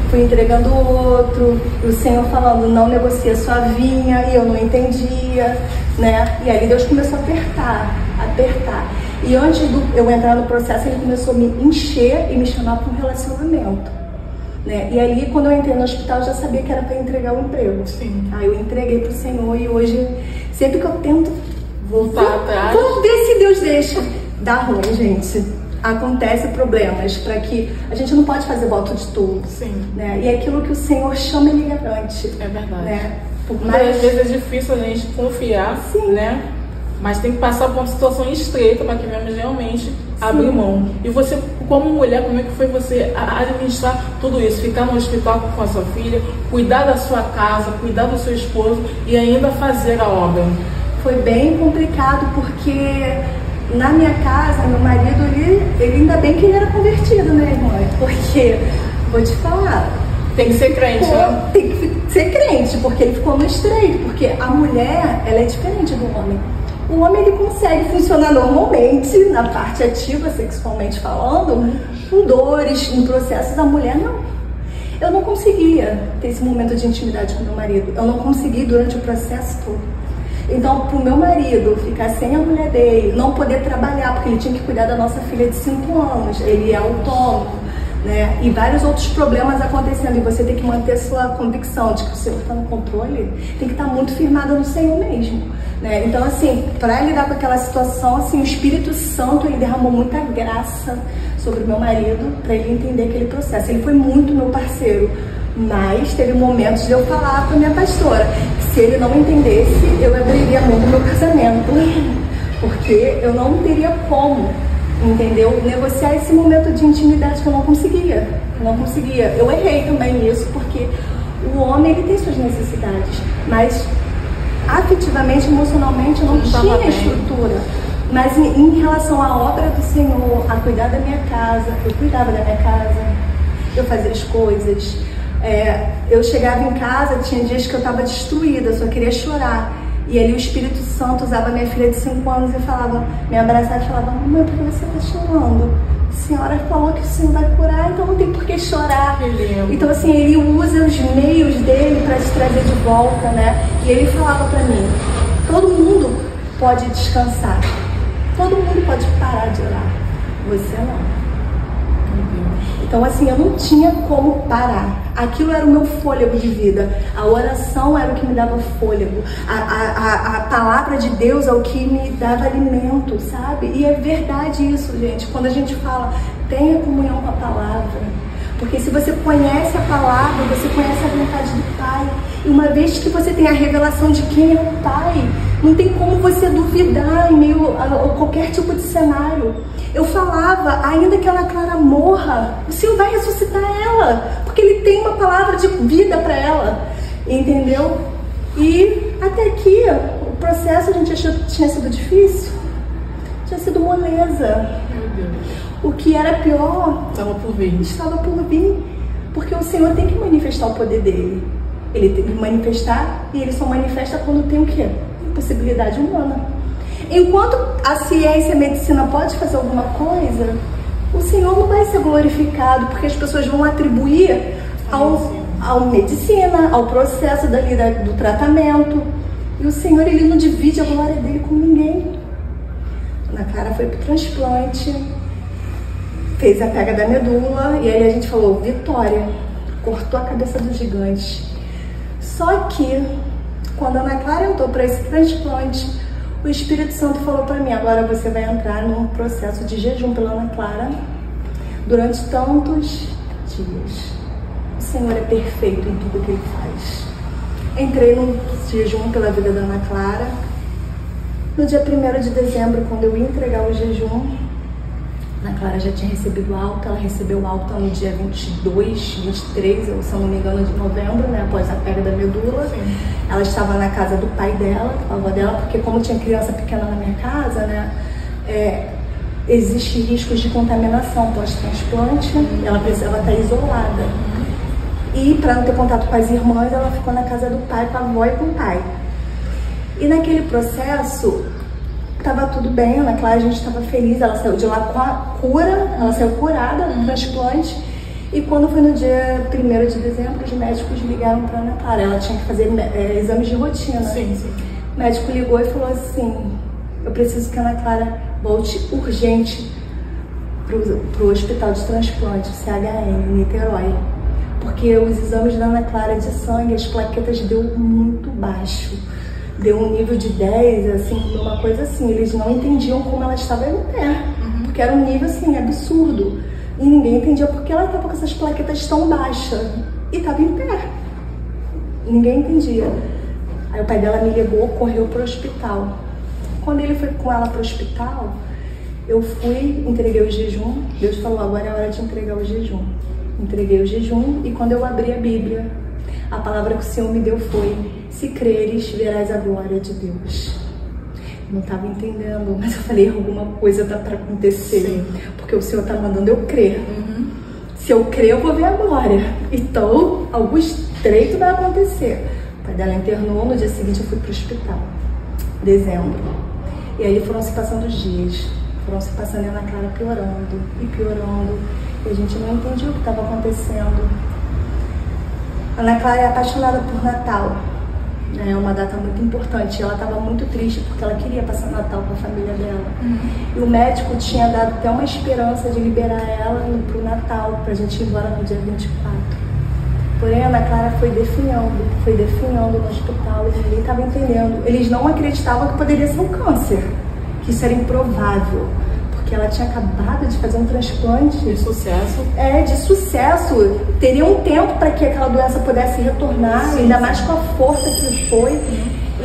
fui entregando outro, e o Senhor falando, não negocia sua vinha, e eu não entendia, né? E aí Deus começou a apertar. E antes de eu entrar no processo, ele começou a me encher e me chamar para um relacionamento. Né? E ali, quando eu entrei no hospital, eu já sabia que era para entregar o emprego. Sim. Aí eu entreguei para o Senhor e hoje, sempre que eu tento voltar atrás, vamos ver se Deus deixa. Dá ruim, gente. Acontece problemas, para que a gente não pode fazer voto de tudo. Sim. Né? E aquilo que o Senhor chama, ele garante. É verdade. Né? Às vezes é difícil a gente confiar, sim, né? Mas tem que passar por uma situação estreita para que venhamos realmente abrir mão. E você, como mulher, como é que foi você administrar tudo isso? Ficar no hospital com a sua filha, cuidar da sua casa, cuidar do seu esposo e ainda fazer a obra? Foi bem complicado, porque na minha casa, meu marido, ele ainda bem que ele era convertido, né, irmã? Porque, vou te falar... Tem que ser crente, né? Tem que ser crente, porque ele ficou no estreito. Porque a mulher, ela é diferente do homem. O homem, ele consegue funcionar normalmente, na parte ativa, sexualmente falando, com dores, em processos. A mulher, não. Eu não conseguia ter esse momento de intimidade com meu marido. Eu não consegui durante o processo todo. Então, pro meu marido ficar sem a mulher dele, não poder trabalhar, porque ele tinha que cuidar da nossa filha de 5 anos, ele é autônomo, né? E vários outros problemas acontecendo, e você tem que manter sua convicção de que o Senhor está no controle, tem que estar muito firmada no Senhor mesmo, né? Então, assim, para lidar com aquela situação, assim, o Espírito Santo, ele derramou muita graça sobre o meu marido, para ele entender aquele processo. Ele foi muito meu parceiro, mas teve momentos de eu falar para minha pastora que se ele não entendesse, eu abriria mão do meu casamento, porque eu não teria como, entendeu? Negociar esse momento de intimidade que eu não conseguia. Eu errei também nisso, porque o homem, ele tem suas necessidades, mas afetivamente, emocionalmente, eu não tinha estrutura. Mas em relação à obra do Senhor, a cuidar da minha casa, eu cuidava da minha casa, eu fazia as coisas. Eu chegava em casa, tinha dias que eu estava destruída, só queria chorar. E ali o Espírito Santo usava minha filha de 5 anos e falava, me abraçava e falava, mamãe, por que você está chorando? A senhora falou que o Senhor vai curar, então não tem por que chorar. Então, assim, ele usa os meios dele para te trazer de volta, né? E ele falava para mim, todo mundo pode descansar, todo mundo pode parar de orar, você não. Então, assim, eu não tinha como parar. Aquilo era o meu fôlego de vida. A oração era o que me dava fôlego. A palavra de Deus é o que me dava alimento, sabe? E é verdade isso, gente. Quando a gente fala, tenha comunhão com a palavra. Porque se você conhece a palavra, você conhece a vontade do Pai. E uma vez que você tem a revelação de quem é o Pai, não tem como você duvidar em meio a qualquer tipo de cenário. Eu falava, ainda que a Ana Clara morra, o Senhor vai ressuscitar ela, porque Ele tem uma palavra de vida para ela, entendeu? E até aqui, o processo a gente achou que tinha sido difícil, tinha sido moleza. Meu Deus. O que era pior Estava por vir. Estava por vir, porque o Senhor tem que manifestar o poder dele. Ele tem que manifestar, e ele só manifesta quando tem o quê? Possibilidade humana. Enquanto a ciência e a medicina pode fazer alguma coisa, o Senhor não vai ser glorificado, porque as pessoas vão atribuir ao medicina, ao processo do tratamento. E o Senhor, ele não divide a glória dele com ninguém. Ana Clara foi pro transplante, fez a pega da medula, e aí a gente falou, vitória, cortou a cabeça do gigante. Só que, quando a Ana Clara entrou para esse transplante, o Espírito Santo falou para mim, agora você vai entrar num processo de jejum pela Ana Clara durante tantos dias. O Senhor é perfeito em tudo que Ele faz. Entrei num jejum pela vida da Ana Clara. No dia 1º de dezembro, quando eu ia entregar o jejum, Ana Clara já tinha recebido alta. Ela recebeu alta no dia 22, 23, ou se eu não me engano, de novembro, né? Após a pega da medula. Sim. Ela estava na casa do pai dela, da avó dela, porque como tinha criança pequena na minha casa, né? Existe riscos de contaminação pós-transplante. Ela precisava estar isolada. E para não ter contato com as irmãs, ela ficou na casa do pai, com a avó e com o pai. E naquele processo, estava tudo bem, Ana Clara, a gente estava feliz, ela saiu de lá com a cura, ela saiu curada do transplante. E quando foi no dia 1º de dezembro, os médicos ligaram para Ana Clara, ela tinha que fazer exames de rotina. Sim, sim. O médico ligou e falou assim, eu preciso que a Ana Clara volte urgente pro hospital de transplante, o CHN, em Niterói. Porque os exames da Ana Clara de sangue, as plaquetas deu muito baixo. Deu um nível de 10, assim, uma coisa assim. Eles não entendiam como ela estava em pé. Porque era um nível, assim, absurdo. E ninguém entendia porque ela estava com essas plaquetas tão baixas. E estava em pé. Ninguém entendia. Aí o pai dela me ligou, correu pro hospital. Quando ele foi com ela pro hospital, eu fui, entreguei o jejum. Deus falou, agora é a hora de entregar o jejum. Entreguei o jejum e quando eu abri a Bíblia, a palavra que o Senhor me deu foi, se creres, verás a glória de Deus. Eu não estava entendendo, mas eu falei, alguma coisa está para acontecer. Sim. Porque o Senhor está mandando eu crer. Se eu crer, eu vou ver a glória. Então, algum estreito vai acontecer. O pai dela internou, no dia seguinte eu fui para o hospital. Dezembro. E aí foram se passando os dias. Foram se passando e a Ana Clara piorando e piorando. E a gente não entendia o que estava acontecendo. Ana Clara é apaixonada por Natal. É uma data muito importante. Ela estava muito triste porque ela queria passar Natal com a família dela. E o médico tinha dado até uma esperança de liberar ela para o Natal, para a gente ir embora no dia 24. Porém, a Ana Clara foi definhando no hospital e ninguém estava entendendo. Eles não acreditavam que poderia ser um câncer, que isso era improvável, porque ela tinha acabado de fazer um transplante. De sucesso. De sucesso. Teria um tempo para que aquela doença pudesse retornar, sim, ainda mais com a força que foi.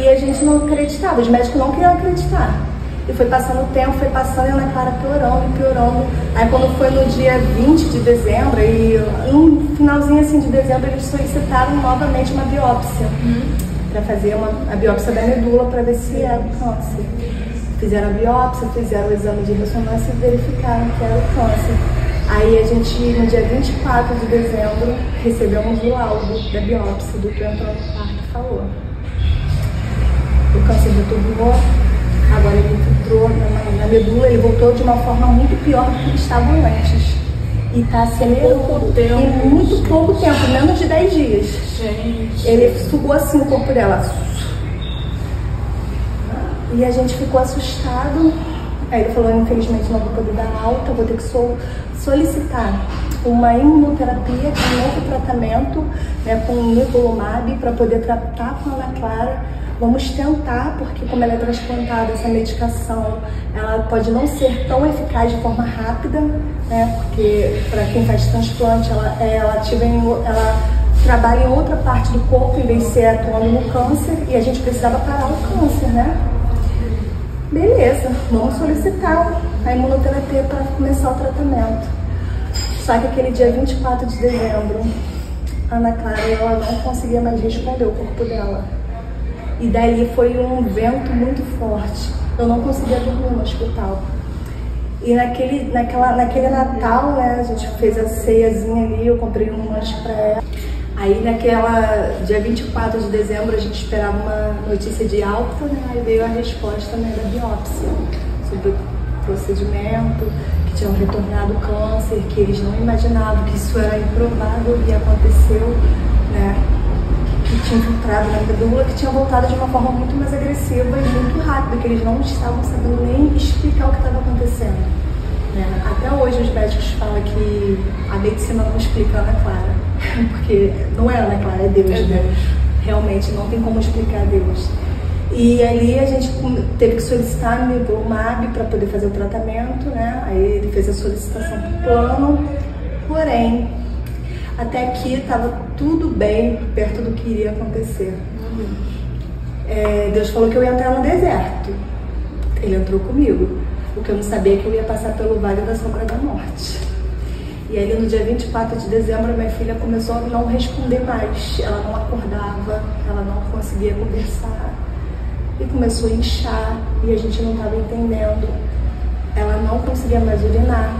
E a gente não acreditava, os médicos não queriam acreditar. E foi passando o tempo, foi passando e a Ana Clara piorando e piorando. Aí quando foi no dia 20 de dezembro, e no finalzinho assim de dezembro, eles solicitaram novamente uma biópsia. Para fazer a biópsia da medula para ver se era o câncer. Fizeram a biópsia, fizeram o exame de ressonância e verificaram que era o câncer. Aí a gente, no dia 24 de dezembro, recebemos o laudo da biópsia. O doutor entrou no quarto e falou: o câncer retornou, agora ele infiltrou na medula, ele voltou de uma forma muito pior do que ele estava antes. E está acelerando. Em muito pouco tempo, menos de 10 dias. Gente. Ele sugou assim o corpo dela. E a gente ficou assustado. Aí ele falou: infelizmente não vou poder dar alta, vou ter que solicitar uma imunoterapia, que é um novo tratamento, né, com nivolumab, para poder tratar com a Ana Clara. Vamos tentar, porque como ela é transplantada, essa medicação, ela pode não ser tão eficaz de forma rápida, né, porque para quem faz transplante, ela trabalha em outra parte do corpo, em vez de ser atuando no câncer, e a gente precisava parar o câncer, né? Beleza, vamos solicitar a imunoterapia para começar o tratamento. Só que aquele dia 24 de dezembro, a Ana Clara, ela não conseguia mais responder o corpo dela. E daí foi um vento muito forte. Eu não conseguia dormir no hospital. E naquele Natal, né, a gente fez a ceiazinha ali, eu comprei um lanche para ela. Aí dia 24 de dezembro, a gente esperava uma notícia de alta, né? Aí veio a resposta, né, da biópsia, sobre o procedimento, que tinham retornado o câncer, que eles não imaginavam que isso era improvável e aconteceu, né? Que tinha infiltrado na medula, que tinha voltado de uma forma muito mais agressiva e muito rápida, que eles não estavam sabendo nem explicar o que estava acontecendo. Né? Até hoje os médicos falam que a medicina não explica a Ana Clara, porque não é a Ana Clara, é Deus, né? Realmente não tem como explicar a Deus. E ali a gente teve que solicitar o nivolumab para poder fazer o tratamento, né? Aí ele fez a solicitação para o plano, porém, até aqui estava tudo bem, perto do que iria acontecer. Deus falou que eu ia entrar no deserto. Ele entrou comigo. O que eu não sabia é que eu ia passar pelo Vale da Sombra da Morte. E aí no dia 24 de dezembro, minha filha começou a não responder mais. Ela não acordava, ela não conseguia conversar. E começou a inchar e a gente não estava entendendo. Ela não conseguia mais urinar.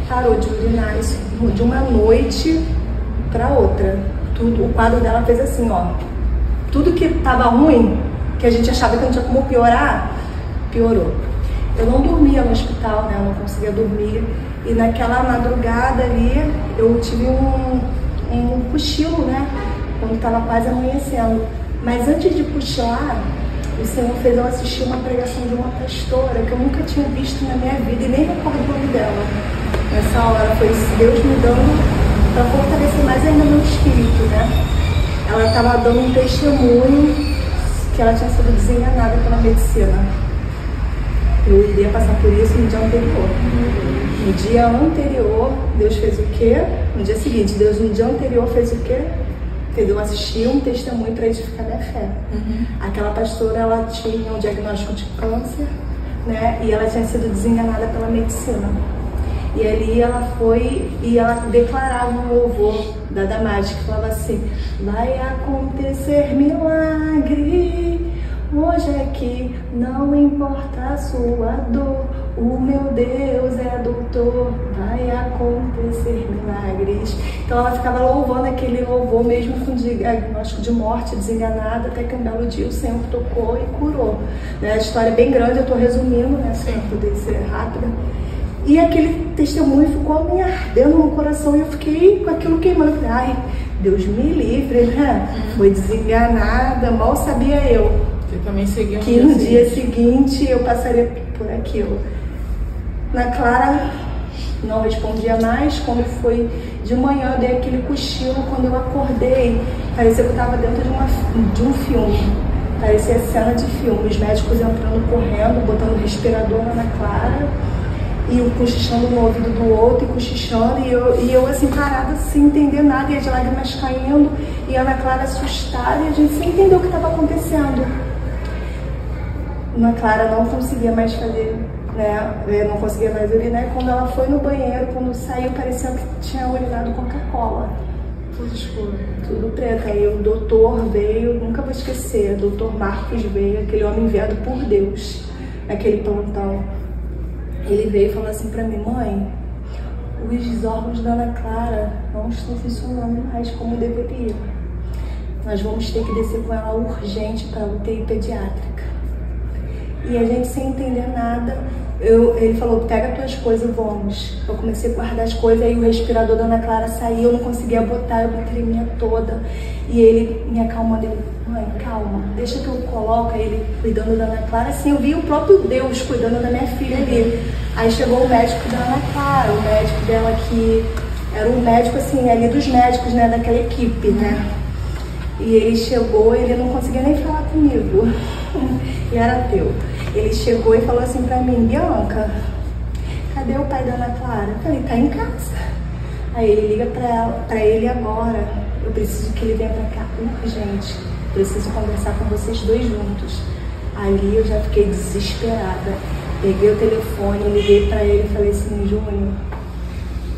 Parou de urinar, isso de uma noite para outra. O quadro dela fez assim, ó. Tudo que estava ruim, que a gente achava que não tinha como piorar, piorou. Eu não dormia no hospital, né? Eu não conseguia dormir. E naquela madrugada ali, eu tive um cochilo, né? Quando estava quase amanhecendo. Mas antes de cochilar, o Senhor fez eu assistir uma pregação de uma pastora que eu nunca tinha visto na minha vida e nem recordo o nome dela. Nessa hora foi Deus me dando para fortalecer mais ainda meu espírito, né? Ela estava dando um testemunho que ela tinha sido desenganada pela medicina. Eu iria passar por isso no dia anterior. No dia anterior, Deus fez o quê? No dia seguinte, Deus no dia anterior fez o quê? Fez eu assistir um testemunho para edificar minha fé. Aquela pastora, ela tinha um diagnóstico de câncer, né? E ela tinha sido desenganada pela medicina. E ali ela foi e ela declarava um louvor da Damage, que falava assim: vai acontecer milagre, hoje aqui, não importa a sua dor, o meu Deus é doutor, vai acontecer milagres. Então ela ficava louvando aquele louvor mesmo com diagnóstico de morte, desenganada, até que um belo dia o Senhor tocou e curou. A história é bem grande, eu estou resumindo, né, para poder ser rápida. E aquele testemunho ficou me ardendo no coração e eu fiquei com aquilo queimando. Eu falei, ai, Deus me livre, né? Foi desenganada, mal sabia eu. Você também seguiu que no dia seguinte eu passaria por aquilo. Na Clara não respondia mais. Quando foi de manhã, eu dei aquele cochilo. Quando eu acordei, parecia que eu estava dentro de um filme. Parecia cena de filme. Os médicos entrando correndo, botando respirador na Ana Clara, e eu cochichando no ouvido do outro, e cochichando, e eu assim, parada, sem entender nada, e as lágrimas caindo, e a Ana Clara assustada, e a gente sem entender o que estava acontecendo. Ana Clara não conseguia mais fazer, né? Não conseguia mais urinar, e quando ela foi no banheiro, quando saiu, parecia que tinha urinado Coca-Cola. Tudo escuro. Tudo preto. Aí o doutor veio, nunca vou esquecer, o doutor Marcos veio, aquele homem enviado por Deus, naquele plantão. Ele veio e falou assim pra mim, mãe, os órgãos da Ana Clara não estão funcionando mais como deveria. Nós vamos ter que descer com ela urgente para UTI pediátrica. E a gente sem entender nada, ele falou, pega tuas coisas, vamos. Eu comecei a guardar as coisas, aí o respirador da Ana Clara saiu, eu não conseguia botar, eu me tremia toda. E ele me acalmando, ele, mãe, calma, deixa que eu coloco. Aí ele cuidando da Ana Clara, assim, eu vi o próprio Deus cuidando da minha filha ali. Aí chegou o médico da Ana Clara, o médico dela que era um médico, assim, ali dos médicos, né, daquela equipe, né. E ele chegou, ele não conseguia nem falar comigo, e era ateu. Ele chegou e falou assim pra mim, Bianca, cadê o pai da Ana Clara? Eu falei, tá em casa. Aí ele liga pra ele agora, eu preciso que ele venha pra cá urgente, preciso conversar com vocês dois juntos. Ali eu já fiquei desesperada, peguei o telefone, liguei pra ele e falei assim, Júnior,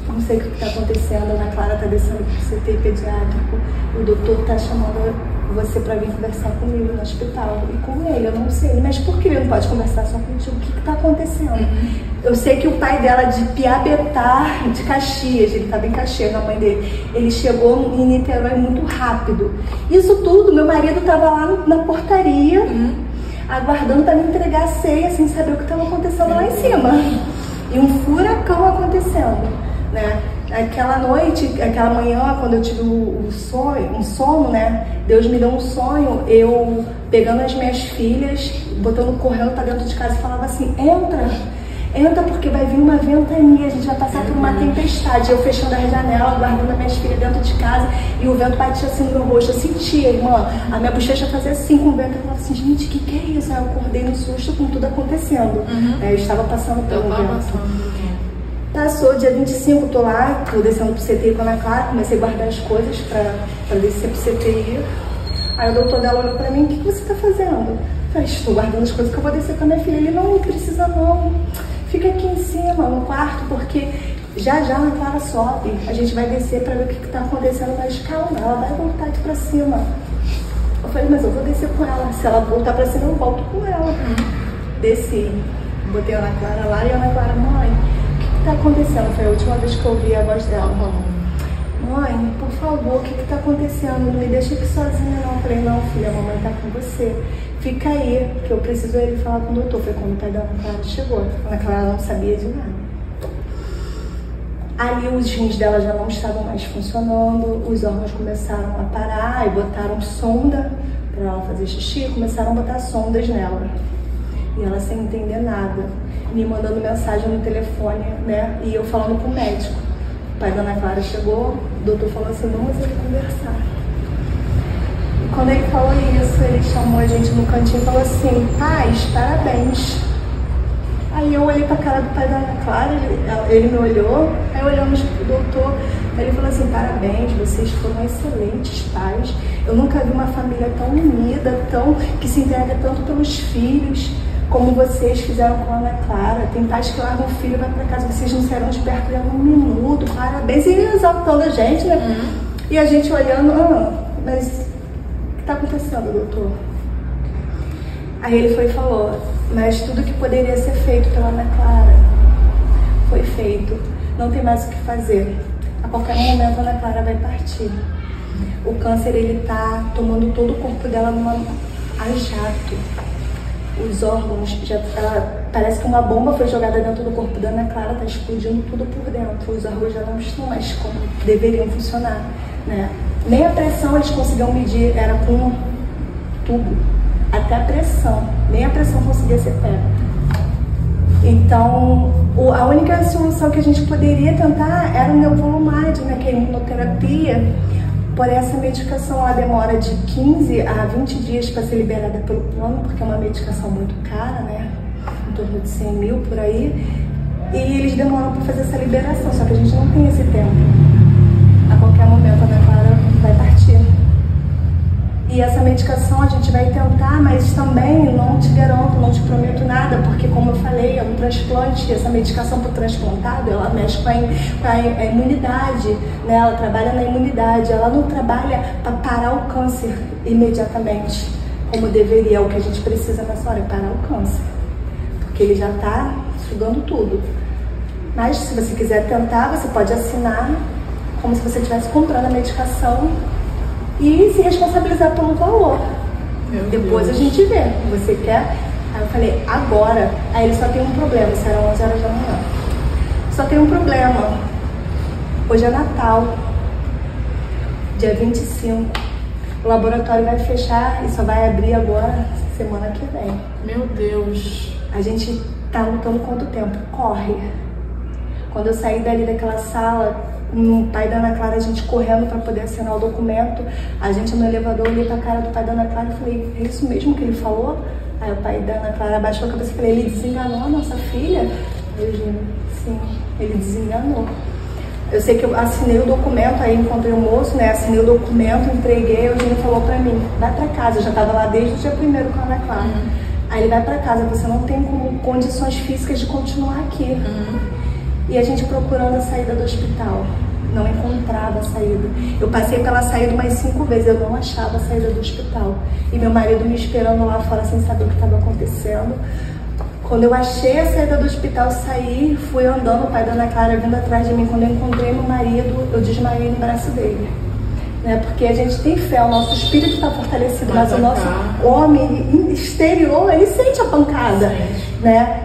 não sei o que está acontecendo, a Ana Clara está descendo para o CTI pediátrico, o doutor está chamando você para vir conversar comigo no hospital e com ele, eu não sei, mas por que ele não pode conversar só contigo? O que está acontecendo? Eu sei que o pai dela de Piabetá, de Caxias, ele estava em Caxias, a mãe dele, ele chegou em Niterói muito rápido. Isso tudo, meu marido estava lá na portaria, aguardando para me entregar a ceia, sem saber o que estava acontecendo lá em cima. E um furacão acontecendo. Né? Aquela noite, aquela manhã, quando eu tive um sono, né? Deus me deu um sonho, eu pegando as minhas filhas, botando correndo para dentro de casa e falava assim, entra porque vai vir uma ventania, a gente vai passar por uma tempestade. Eu fechando a janela, guardando as minhas filhas dentro de casa, e o vento batia assim no meu rosto, eu sentia, irmã, a minha bochecha fazia assim com o vento, eu falava assim, gente, o que é isso? Aí eu acordei no susto com tudo acontecendo. Eu estava passando pelo vento. Passou dia 25, tô lá, tô descendo pro CTI com a Ana Clara, comecei a guardar as coisas pra descer pro CTI. Aí o doutor dela olhou pra mim, o que você tá fazendo? Eu falei, estou guardando as coisas que eu vou descer com a minha filha. Ele, não precisa não, fica aqui em cima, no quarto, porque já a Ana Clara sobe, a gente vai descer pra ver o que tá acontecendo, mas calma, ela vai voltar aqui pra cima. Eu falei, mas eu vou descer com ela, se ela voltar pra cima eu volto com ela. Desci, botei a Ana Clara lá e a Ana Clara, mãe, o que está acontecendo? Foi a última vez que eu ouvi a voz dela. Mãe, por favor, o que está acontecendo? Não me deixa aqui sozinha não. Eu falei, não filha, a mamãe está com você. Fica aí, que eu preciso ir falar com o doutor. Foi quando o pai da Ana Clara chegou. A Ana Clara não sabia de nada. Ali os rins dela já não estavam mais funcionando, os órgãos começaram a parar e botaram sonda para ela fazer xixi, começaram a botar sondas nela. E ela sem entender nada, me mandando mensagem no telefone, né? E eu falando com o médico. O pai da Ana Clara chegou, o doutor falou assim, vamos ali conversar. E quando ele falou isso, ele chamou a gente no cantinho e falou assim, pais, parabéns. Aí eu olhei pra cara do pai da Ana Clara, ele me olhou, aí olhamos pro doutor, aí ele falou assim, parabéns, vocês foram excelentes pais. Eu nunca vi uma família tão unida, que se entrega tanto pelos filhos, como vocês fizeram com a Ana Clara. Tem pais que largam o filho e vai pra casa, vocês não saíram de perto dela um minuto, parabéns, e exaltando a gente, né? E a gente olhando, mas o que tá acontecendo, doutor? Aí ele foi e falou, mas tudo que poderia ser feito pela Ana Clara foi feito, não tem mais o que fazer. A qualquer momento a Ana Clara vai partir. O câncer, ele tá tomando todo o corpo dela a jato. os órgãos, parece que uma bomba foi jogada dentro do corpo da Ana Clara, tá explodindo tudo por dentro. Os órgãos já não estão mais como deveriam funcionar, né? Nem a pressão eles conseguiam medir, era com um tubo. Até a pressão, nem a pressão conseguia ser pega. Então, a única solução que a gente poderia tentar era o Neovolumab, né, que é a imunoterapia. Porém, essa medicação ela demora de 15 a 20 dias para ser liberada pelo plano, porque é uma medicação muito cara, né? Em torno de 100 mil por aí. E eles demoram para fazer essa liberação, só que a gente não tem esse tempo. A qualquer momento a Ana Clara vai partir. E essa medicação a gente vai tentar, mas também não te garanto, não te prometo nada, porque como eu falei, é um transplante, essa medicação para o transplantado, ela mexe com a imunidade, né? Ela trabalha na imunidade, ela não trabalha para parar o câncer imediatamente, como deveria. O que a gente precisa nessa hora é parar o câncer, porque ele já está sugando tudo. Mas se você quiser tentar, você pode assinar como se você estivesse comprando a medicação e se responsabilizar pelo valor. Depois a gente vê. Você quer? Aí eu falei, agora. Aí ele só tem um problema, isso era 11 horas da manhã. Só tem um problema. Hoje é Natal, dia 25. O laboratório vai fechar e só vai abrir agora semana que vem. Meu Deus. A gente tá lutando quanto tempo? Corre. Quando eu saí dali daquela sala, o pai da Ana Clara, a gente correndo para poder assinar o documento, a gente no elevador, olhei pra cara do pai da Ana Clara e falei, é isso mesmo que ele falou? Aí o pai da Ana Clara abaixou a cabeça e falei, ele desenganou a nossa filha? Aí eu disse, sim, ele desenganou. Eu sei que eu assinei o documento, aí encontrei o moço, né, assinei o documento, entreguei, o Eugênio falou pra mim, vai pra casa, eu já tava lá desde o dia 1º com a Ana Clara. Aí ele vai pra casa, você não tem condições físicas de continuar aqui. E a gente procurando a saída do hospital, não encontrava a saída. Eu passei pela saída umas 5 vezes, eu não achava a saída do hospital. E meu marido me esperando lá fora sem saber o que estava acontecendo. Quando eu achei a saída do hospital, saí, fui andando, o pai da Ana Clara vindo atrás de mim. Quando eu encontrei meu marido, eu desmaiei no braço dele. Né? Porque a gente tem fé, o nosso espírito está fortalecido, mas o nosso homem exterior, ele sente a pancada. Né?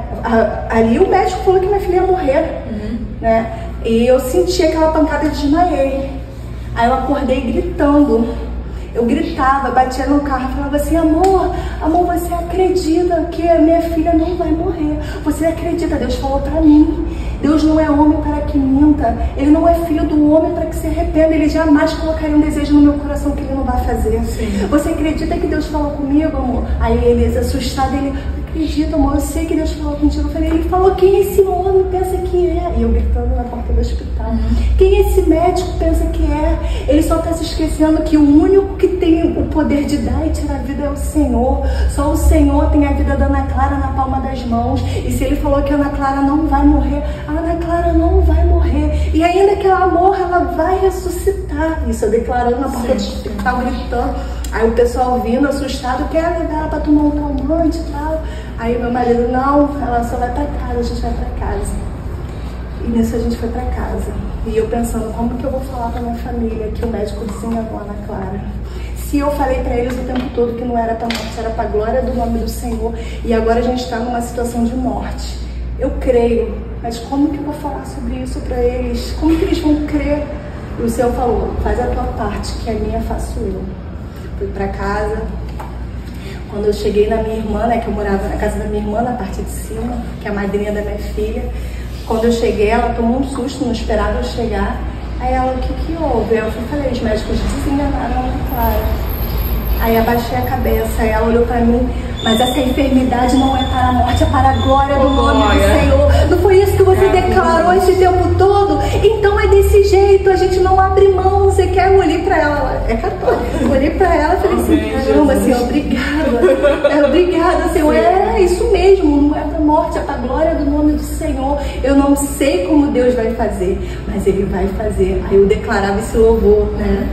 Ali o médico falou que minha filha ia morrer. Né? E eu senti aquela pancada e desmaiei. Aí eu acordei gritando. Eu gritava, batia no carro, falava assim, amor, você acredita que a minha filha não vai morrer? Você acredita? Deus falou pra mim. Deus não é homem para que minta. Ele não é filho do homem para que se arrependa. Ele jamais colocaria um desejo no meu coração que ele não vai fazer. Sim. Você acredita que Deus falou comigo, amor? Aí ele, assustado, ele... Acredito, amor, eu sei que Deus falou contigo. Eu falei, ele falou, quem é esse homem? Pensa que é. E eu gritando na porta do hospital. Quem é esse médico? Pensa que é. Ele só está se esquecendo que o único que tem o poder de dar e tirar a vida é o Senhor. Só o Senhor tem a vida da Ana Clara na palma das mãos. E se ele falou que a Ana Clara não vai morrer, a Ana Clara não vai morrer. E ainda que ela morra, ela vai ressuscitar. Isso eu declarando na porta do hospital, gritando. Aí o pessoal vindo, assustado, quer levar ela para tomar um calmante e tal. Aí meu marido, não, ela só vai para casa, a gente vai para casa. E nisso a gente foi para casa. E eu pensando, como que eu vou falar para minha família que o médico desenganou a Ana Clara? Se eu falei para eles o tempo todo que não era para morte, era para a glória do nome do Senhor. E agora a gente está numa situação de morte. Eu creio, mas como que eu vou falar sobre isso para eles? Como que eles vão crer? E o Senhor falou, faz a tua parte, que a minha faço eu. Fui para casa. Quando eu cheguei na minha irmã, né, que eu morava na casa da minha irmã, na parte de cima, que é a madrinha da minha filha. Quando eu cheguei, ela tomou um susto, não esperava eu chegar. Aí ela, o que houve? Eu falei, os médicos desenganaram a Ana Clara. Aí abaixei a cabeça, aí ela olhou pra mim, mas essa enfermidade não é para a morte, é para a glória do nome do Senhor. Não foi isso que você declarou esse tempo todo? Então é desse jeito, a gente não abre mão. Você quer? Eu olhei pra ela, é católica. Eu olhei pra ela e falei assim, caramba, Senhor, obrigada. Obrigada, Senhor. É isso mesmo, não é para a morte, é para a glória do nome do Senhor. Eu não sei como Deus vai fazer, mas Ele vai fazer. Aí eu declarava esse louvor, né?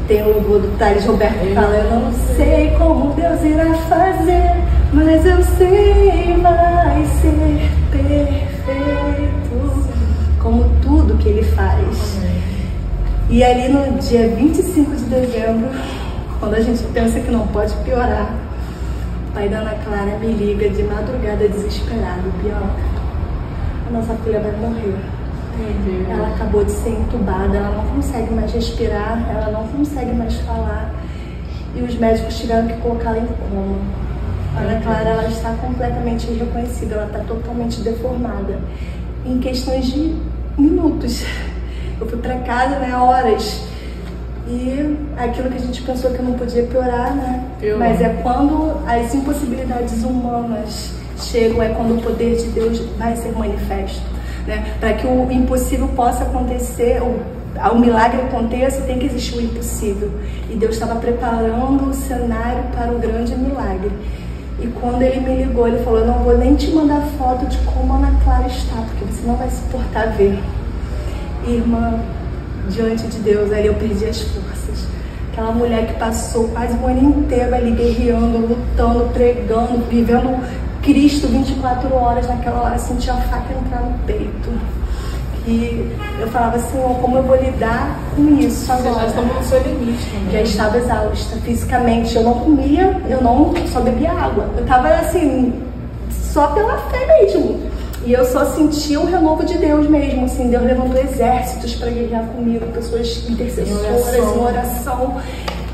Tem o louvor do Thales Roberto que fala, eu não sei como Deus irá fazer, mas eu sei vai ser perfeito, como tudo que Ele faz. E ali no dia 25 de dezembro, quando a gente pensa que não pode piorar, O pai da Ana Clara me liga de madrugada desesperado: Bianca, a nossa filha vai morrer. Ela acabou de ser entubada, ela não consegue mais respirar, ela não consegue mais falar. E os médicos tiveram que colocá-la em coma. A Ana Clara, ela está completamente irreconhecível, ela está totalmente deformada. Em questões de minutos. Eu fui para casa, né, horas. E aquilo que a gente pensou que não podia piorar, né? Mas é quando as impossibilidades humanas chegam, é quando o poder de Deus vai ser manifesto, né? Para que o impossível possa acontecer, o milagre aconteça, tem que existir o impossível. E Deus estava preparando o cenário para o grande milagre. E quando ele me ligou, ele falou: eu não vou nem te mandar foto de como a Ana Clara está, porque você não vai suportar ver. Irmã, diante de Deus, ali eu perdi as forças. Aquela mulher que passou quase o ano inteiro ali guerreando, lutando, pregando, vivendo Cristo 24 horas, naquela hora sentia a faca entrar no peito. E eu falava: Senhor, como eu vou lidar com isso agora? Você já estava no seu limite também. Já estava exausta fisicamente, eu não comia, só bebia água. Eu estava assim, só pela fé mesmo. E eu só sentia o renovo de Deus mesmo, assim. Deus levantou exércitos para guerrear comigo, pessoas intercessoras em oração.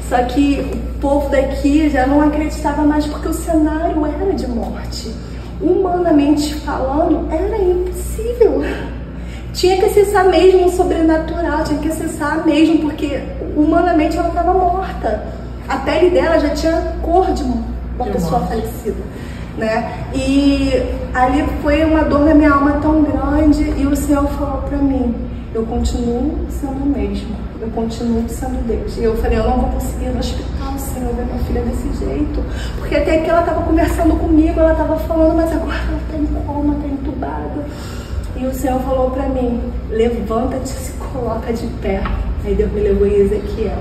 Só que o povo daqui já não acreditava mais, porque o cenário era de morte. Humanamente falando, era impossível. Tinha que acessar mesmo o sobrenatural, tinha que acessar mesmo, porque humanamente ela estava morta. A pele dela já tinha cor de uma pessoa falecida, né? E ali foi uma dor na minha alma tão grande, e o Senhor falou para mim: eu continuo sendo o mesmo, eu continuo sendo Deus. E eu falei: eu não vou conseguir ir no hospital, Senhor, ver minha filha desse jeito, porque até aqui ela estava conversando comigo, ela estava falando, mas agora ela está em coma, está entubada. E o Senhor falou para mim: levanta-te e se coloca de pé. Aí Deus me levou em Ezequiel.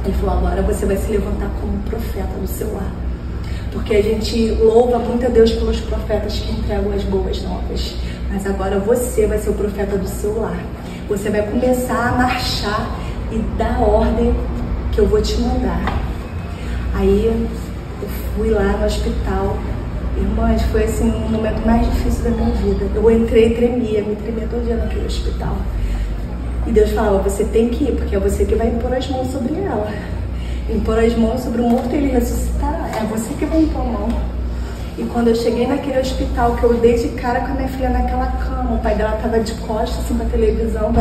Ele falou: agora você vai se levantar como profeta do seu lar. Porque a gente louva muito a Deus pelos profetas que entregam as boas novas. Mas agora você vai ser o profeta do seu lar. Você vai começar a marchar e dar a ordem que eu vou te mandar. Aí eu fui lá no hospital. Irmãs, foi assim um momento mais difícil da minha vida. Eu entrei e tremia, me tremia todo dia naquele hospital. E Deus falava: você tem que ir, porque é você que vai impor as mãos sobre ela. Impor as mãos sobre o morto e ele ressuscitará. É você que vai impor a mão. E quando eu cheguei naquele hospital, que eu dei de cara com a minha filha naquela cama, o pai dela estava de costas assim na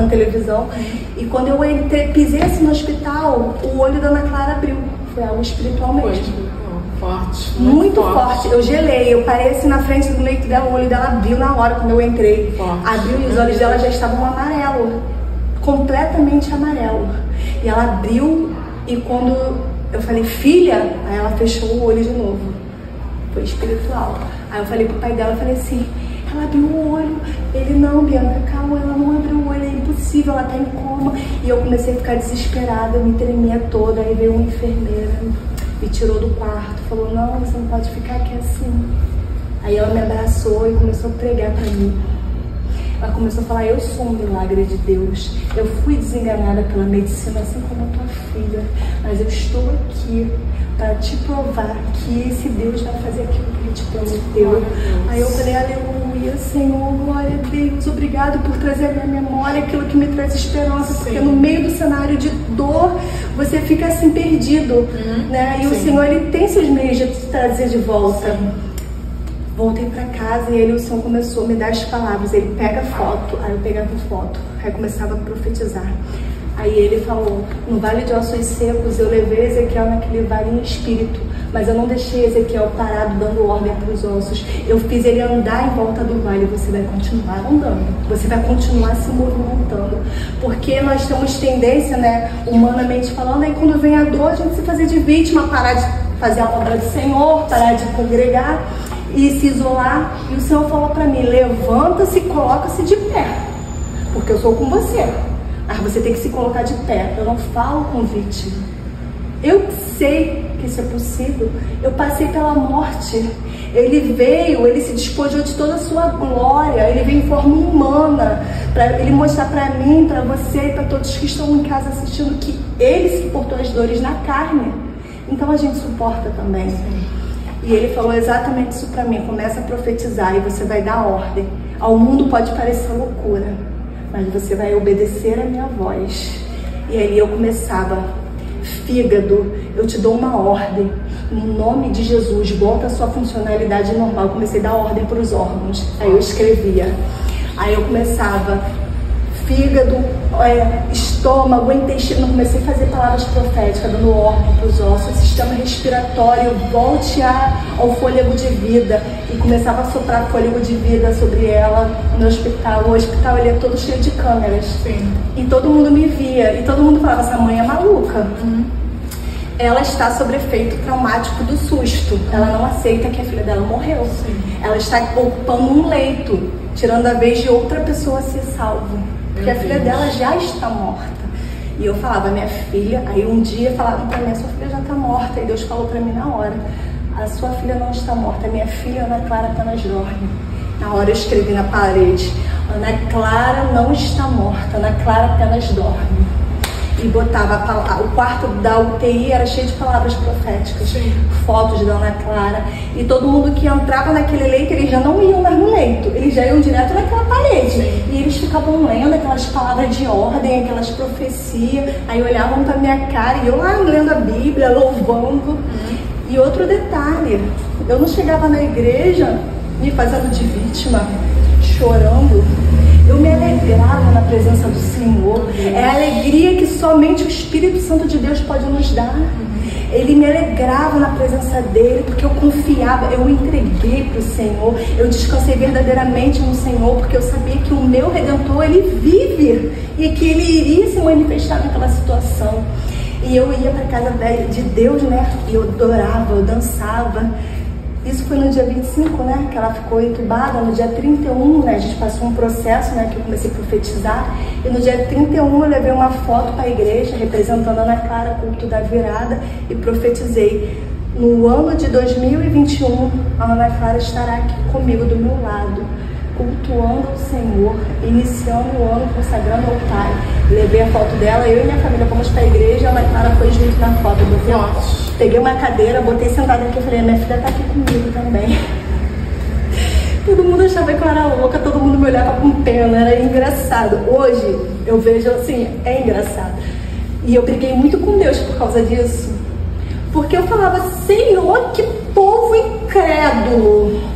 televisão. E quando eu entrei, pisei assim no hospital, o olho da Ana Clara abriu. Foi algo espiritual mesmo. Forte. Muito forte. Eu gelei, eu parei assim na frente do leito dela, o olho dela abriu na hora quando eu entrei. Forte. Abriu e os olhos dela já estavam amarelo, completamente amarelo. E ela abriu, e quando eu falei: filha, aí ela fechou o olho de novo. Foi espiritual. Aí eu falei pro pai dela, eu falei assim: ela abriu o olho. Ele: não, Bianca, calma, ela não abriu o olho, é impossível, ela tá em coma. E eu comecei a ficar desesperada, eu me tremia toda. Aí veio uma enfermeira, me tirou do quarto, falou: não, você não pode ficar aqui assim. Aí ela me abraçou e começou a pregar para mim. Ela começou a falar: eu sou um milagre de Deus. Eu fui desenganada pela medicina, assim como a tua filha, mas eu estou aqui para te provar que esse Deus vai fazer aquilo que ele te prometeu. Aí eu falei: aleluia, Senhor, glória a Deus, obrigado por trazer à minha memória aquilo que me traz esperança. Sim. Porque no meio do cenário de dor, você fica assim perdido, né? E o Senhor, ele tem seus meios de te trazer de volta. Sim. Voltei para casa e o Senhor começou a me dar as palavras. Ele: pega foto. Aí eu pegava foto, aí começava a profetizar. Aí ele falou: no vale de ossos secos eu levei Ezequiel naquele vale em espírito, mas eu não deixei Ezequiel parado dando ordem para os ossos. Eu fiz ele andar em volta do vale. Você vai continuar andando, você vai continuar se movimentando, porque nós temos tendência, né, humanamente falando, aí quando vem a dor a gente se fazer de vítima, parar de fazer a obra do Senhor, parar de congregar e se isolar. E o Senhor falou para mim: levanta-se e coloca-se de pé, porque eu sou com você. Mas você tem que se colocar de pé. Eu não falo com vítima. Eu sei que isso é possível. Eu passei pela morte. Ele veio, ele se despojou de toda a sua glória. Ele veio em forma humana para ele mostrar para mim, para você e para todos que estão em casa assistindo, que ele suportou as dores na carne. Então a gente suporta também. E ele falou exatamente isso pra mim: começa a profetizar e você vai dar ordem. Ao mundo pode parecer loucura, mas você vai obedecer a minha voz. E aí eu começava: fígado, eu te dou uma ordem, no nome de Jesus, volta a sua funcionalidade normal. Eu comecei a dar ordem para os órgãos, aí eu escrevia. Aí eu começava: fígado, estômago, intestino. Comecei a fazer palavras proféticas, dando ordem para os ossos. Sistema respiratório, volte ao fôlego de vida. E começava a soprar fôlego de vida sobre ela no hospital. O hospital, ele é todo cheio de câmeras. Sim. E todo mundo me via. E todo mundo falava: essa mãe é maluca. Ela está sob efeito traumático do susto. Ela não aceita que a filha dela morreu. Sim. Ela está ocupando um leito, tirando a vez de outra pessoa ser salva. Porque a filha dela já está morta. E eu falava: minha filha. Aí um dia falavam pra mim: a sua filha já está morta. E Deus falou pra mim na hora: a sua filha não está morta. A minha filha, Ana Clara Penas dorme. Na hora eu escrevi na parede: Ana Clara não está morta. Ana Clara apenas dorme. E botava o quarto da UTI era cheio de palavras proféticas. Sim. Fotos da Ana Clara. E todo mundo que entrava naquele leito, eles já não iam mais no leito, eles já iam direto naquela parede. Sim. E eles ficavam lendo aquelas palavras de ordem, aquelas profecias. Aí olhavam pra minha cara e eu lá lendo a Bíblia, louvando. E outro detalhe: eu não chegava na igreja me fazendo de vítima, chorando. Eu me alegrava na presença do Senhor. É a alegria que somente o Espírito Santo de Deus pode nos dar. Ele me alegrava na presença dele, porque eu confiava, eu entreguei para o Senhor. Eu descansei verdadeiramente no Senhor, porque eu sabia que o meu Redentor, ele vive e que ele iria se manifestar naquela situação. E eu ia para a casa de Deus, né? E eu adorava, eu dançava. Isso foi no dia 25, né, que ela ficou entubada. No dia 31, né, a gente passou um processo, né, que eu comecei a profetizar. E no dia 31 eu levei uma foto para a igreja, representando a Ana Clara, culto da virada, e profetizei: no ano de 2021, a Ana Clara estará aqui comigo, do meu lado, cultuando o Senhor, iniciando o ano, consagrando ao Pai. Levei a foto dela, eu e minha família fomos para a igreja, a Ana Clara foi junto na foto. Peguei uma cadeira, botei sentada aqui e falei: minha filha tá aqui comigo também. Todo mundo achava que eu era louca, todo mundo me olhava com pena, era engraçado. Hoje eu vejo assim, é engraçado. E eu briguei muito com Deus por causa disso, porque eu falava: Senhor, que povo incrédulo.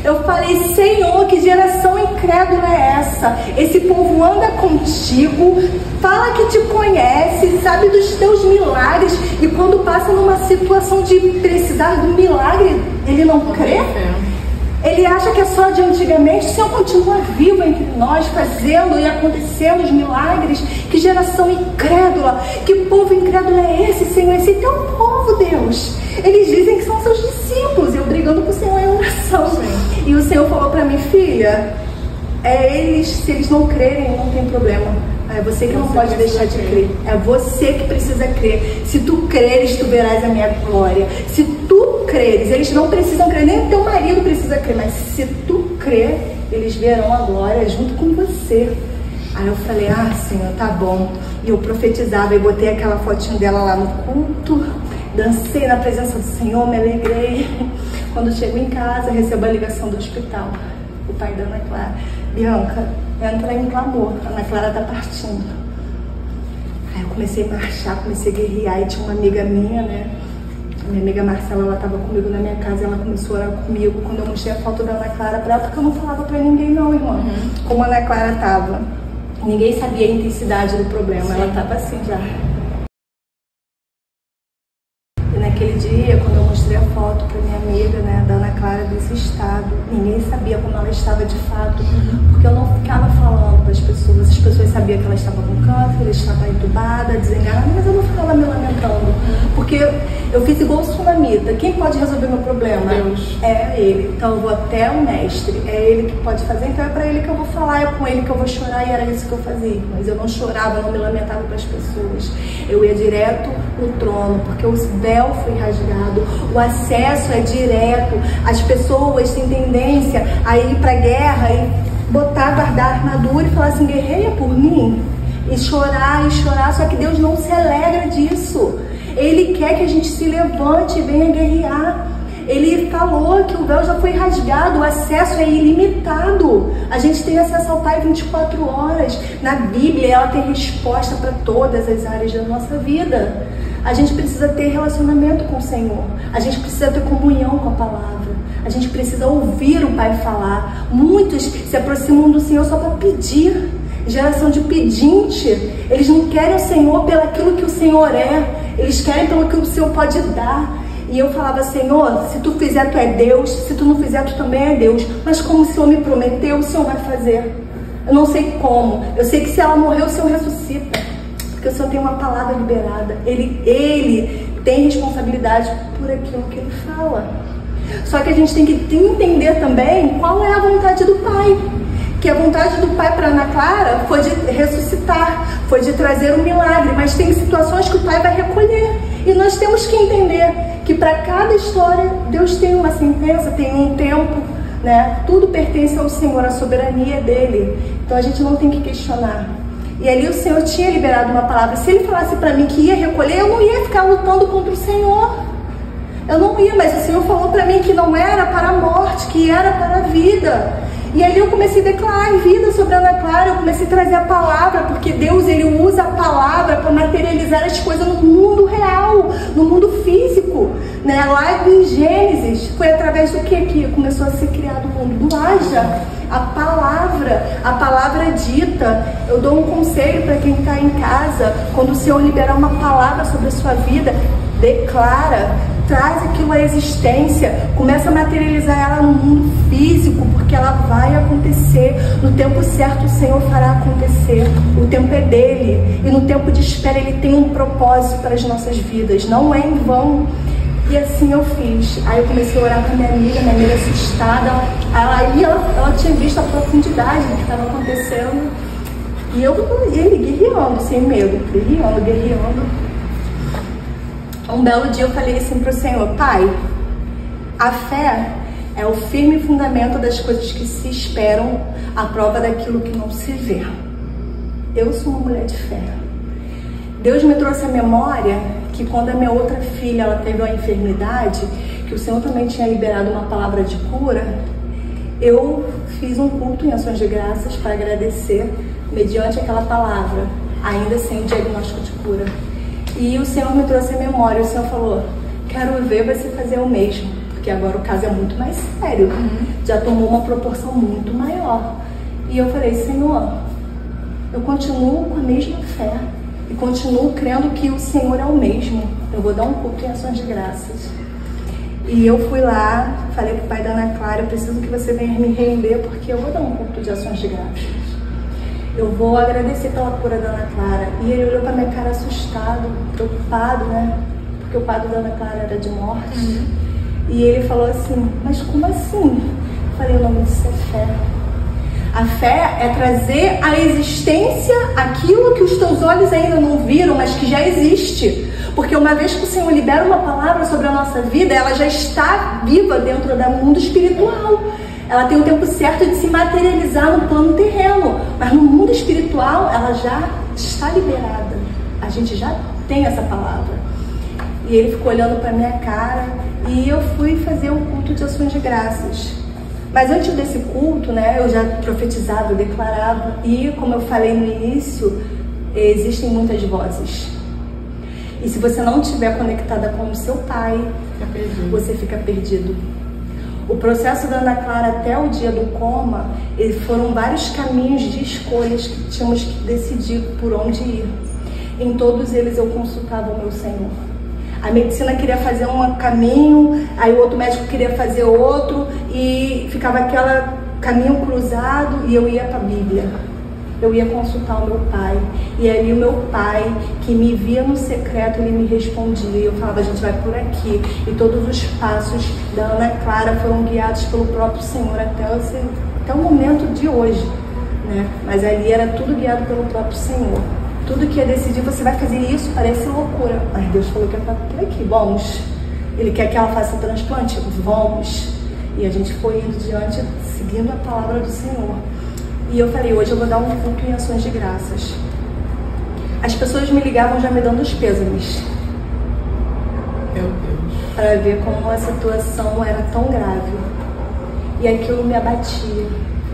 Eu falei: Senhor, que geração incrédula é essa? Esse povo anda contigo, fala que te conhece, sabe dos teus milagres, e quando passa numa situação de precisar do milagre, ele não crê? Ele acha que é só de antigamente. O Senhor continua vivo entre nós, fazendo e acontecendo os milagres. Que geração incrédula, que povo incrédulo é esse, Senhor? Esse teu povo, Deus. Eles dizem que são seus discípulos, eu brigando com o Senhor em oração. Sim. E o Senhor falou pra mim: filha, se eles não crerem, não tem problema. É você que não pode deixar de crer. É você que precisa crer. Se tu creres, tu verás a minha glória. Se tu creres, eles não precisam crer, nem o teu marido precisa crer, mas se tu crer, eles verão a glória junto com você. Aí eu falei: Senhor, tá bom. E eu profetizava e botei aquela fotinho dela lá no culto. Dancei na presença do Senhor, me alegrei. Quando chego em casa, recebo a ligação do hospital. O pai da Ana Clara: Bianca, entra em clamor, a Ana Clara tá partindo. Aí eu comecei a marchar, comecei a guerrear. E tinha uma amiga minha, né, minha amiga Marcela, ela tava comigo na minha casa. Ela começou a orar comigo quando eu mostrei a foto da Ana Clara pra ela, porque eu não falava pra ninguém não, irmã. Como a Ana Clara tava. Ninguém sabia a intensidade do problema. Sim. Ela tava assim já. Naquele dia, quando eu mostrei a foto para minha amiga, né, da Ana Clara desse estado, ninguém sabia como ela estava de fato, porque eu não ficava falando para as pessoas sabiam que ela estava com câncer, ela estava entubada, desenganada, mas eu não ficava me lamentando, porque eu fiz igual o Sunamita: quem pode resolver meu problema? Deus. É ele. Então eu vou até o mestre, é ele que pode fazer, então é para ele que eu vou falar, é com ele que eu vou chorar. E era isso que eu fazia, mas eu não chorava, eu não me lamentava para as pessoas, eu ia direto no trono, porque o véu foi rasgado, o acesso é direto. As pessoas têm tendência a ir para a guerra e guardar a armadura e falar assim: guerreia por mim, e chorar, só que Deus não se alegra disso. Ele quer que a gente se levante e venha guerrear. ele falou que o véu já foi rasgado, o acesso é ilimitado. A gente tem acesso ao Pai 24 horas. Na Bíblia, ela tem resposta para todas as áreas da nossa vida. A gente precisa ter relacionamento com o Senhor. A gente precisa ter comunhão com a palavra. A gente precisa ouvir o Pai falar. Muitos se aproximam do Senhor só para pedir. Geração de pedinte. Eles não querem o Senhor pelo aquilo que o Senhor é. Eles querem pelo que o Senhor pode dar. E eu falava, Senhor, se tu fizer, tu é Deus. Se tu não fizer, tu também é Deus. Mas como o Senhor me prometeu, o Senhor vai fazer. Eu não sei como. Eu sei que se ela morrer, o Senhor ressuscita. Porque o Senhor tem uma palavra liberada. Ele tem responsabilidade por aquilo que Ele fala. Só que a gente tem que entender também qual é a vontade do Pai. Que a vontade do Pai para Ana Clara foi de ressuscitar, foi de trazer um milagre. Mas tem situações que o Pai vai recolher. E nós temos que entender que para cada história, Deus tem uma sentença, tem um tempo, né? Tudo pertence ao Senhor, a soberania dEle. Então a gente não tem que questionar. E ali o Senhor tinha liberado uma palavra. Se Ele falasse para mim que ia recolher, eu não ia ficar lutando contra o Senhor. Eu não ia, mas o Senhor falou para mim que não era para a morte, que era para a vida. E ali eu comecei a declarar vida sobre a Ana Clara, eu comecei a trazer a palavra, porque Deus, Ele usa a palavra para materializar as coisas no mundo real, no mundo físico, né? Lá em Gênesis, foi através do que começou a ser criado o mundo? Do haja, a palavra dita. Eu dou um conselho para quem está em casa, quando o Senhor liberar uma palavra sobre a sua vida, declara, traz aquilo à existência, começa a materializar ela no mundo físico, porque ela vai acontecer. No tempo certo o Senhor fará acontecer. O tempo é dele, e no tempo de espera Ele tem um propósito para as nossas vidas, não é em vão. E assim eu fiz. Aí eu comecei a orar com a minha amiga assustada. Aí ela tinha visto a profundidade do que estava acontecendo, e ele guerreando, sem medo, guerreando. Um belo dia eu falei assim para o Senhor: Pai, a fé é o firme fundamento das coisas que se esperam, a prova daquilo que não se vê. Eu sou uma mulher de fé. Deus me trouxe a memória que quando a minha outra filha ela teve uma enfermidade, que o Senhor também tinha liberado uma palavra de cura, eu fiz um culto em ações de graças para agradecer mediante aquela palavra, ainda sem o diagnóstico de cura. E o Senhor me trouxe a memória, o Senhor falou: quero ver você fazer o mesmo, porque agora o caso é muito mais sério, já tomou uma proporção muito maior. E eu falei: Senhor, eu continuo com a mesma fé e continuo crendo que o Senhor é o mesmo. Eu vou dar um culto em ações de graças. E eu fui lá, falei pro pai da Ana Clara: eu preciso que você venha me render, porque eu vou dar um culto de ações de graças. Eu vou agradecer pela cura da Ana Clara. E ele olhou pra minha cara assustado, preocupado, né? Porque o quadro da Ana Clara era de morte. E ele falou assim: mas como assim? Eu falei: o nome disso é fé. A fé é trazer à existência aquilo que os teus olhos ainda não viram, mas que já existe. Porque uma vez que o Senhor libera uma palavra sobre a nossa vida, ela já está viva dentro do mundo espiritual. Ela tem o tempo certo de se materializar no plano terreno, mas no mundo espiritual ela já está liberada. A gente já tem essa palavra. E ele ficou olhando para minha cara e eu fui fazer um culto de ações de graças. Mas antes desse culto, né, eu já profetizava, eu declarava, e como eu falei no início, existem muitas vozes. E se você não estiver conectada com o seu pai, você fica perdido. O processo da Ana Clara até o dia do coma, foram vários caminhos de escolhas que tínhamos que decidir por onde ir. Em todos eles eu consultava o meu Senhor. A medicina queria fazer um caminho, aí o outro médico queria fazer outro, e ficava aquele caminho cruzado, e eu ia para a Bíblia. Eu ia consultar o meu pai, e ali o meu pai, que me via no secreto, ele me respondia, e eu falava: a gente vai por aqui. E todos os passos da Ana Clara foram guiados pelo próprio Senhor até o momento de hoje, né? Mas ali era tudo guiado pelo próprio Senhor. Tudo que ia decidir: você vai fazer isso, parece loucura, mas Deus falou que é para por aqui, vamos. Ele quer que ela faça transplante, vamos. E a gente foi indo diante, seguindo a palavra do Senhor. E eu falei: hoje eu vou dar um culto em ações de graças. As pessoas me ligavam já me dando os pêsames. Meu Deus. para ver como a situação era tão grave. E aquilo me abatia.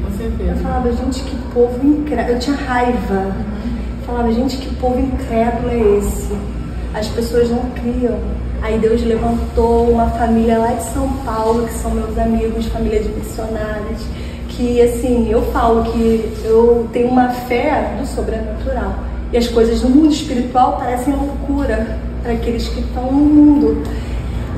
Com certeza. Eu falava, gente, que povo incrédulo. Eu tinha raiva. Falava, gente, que povo incrédulo é esse? As pessoas não criam. Aí Deus levantou uma família lá de São Paulo, que são meus amigos, família de missionários, que assim, eu falo que eu tenho uma fé do sobrenatural. E as coisas no mundo espiritual parecem loucura para aqueles que estão no mundo.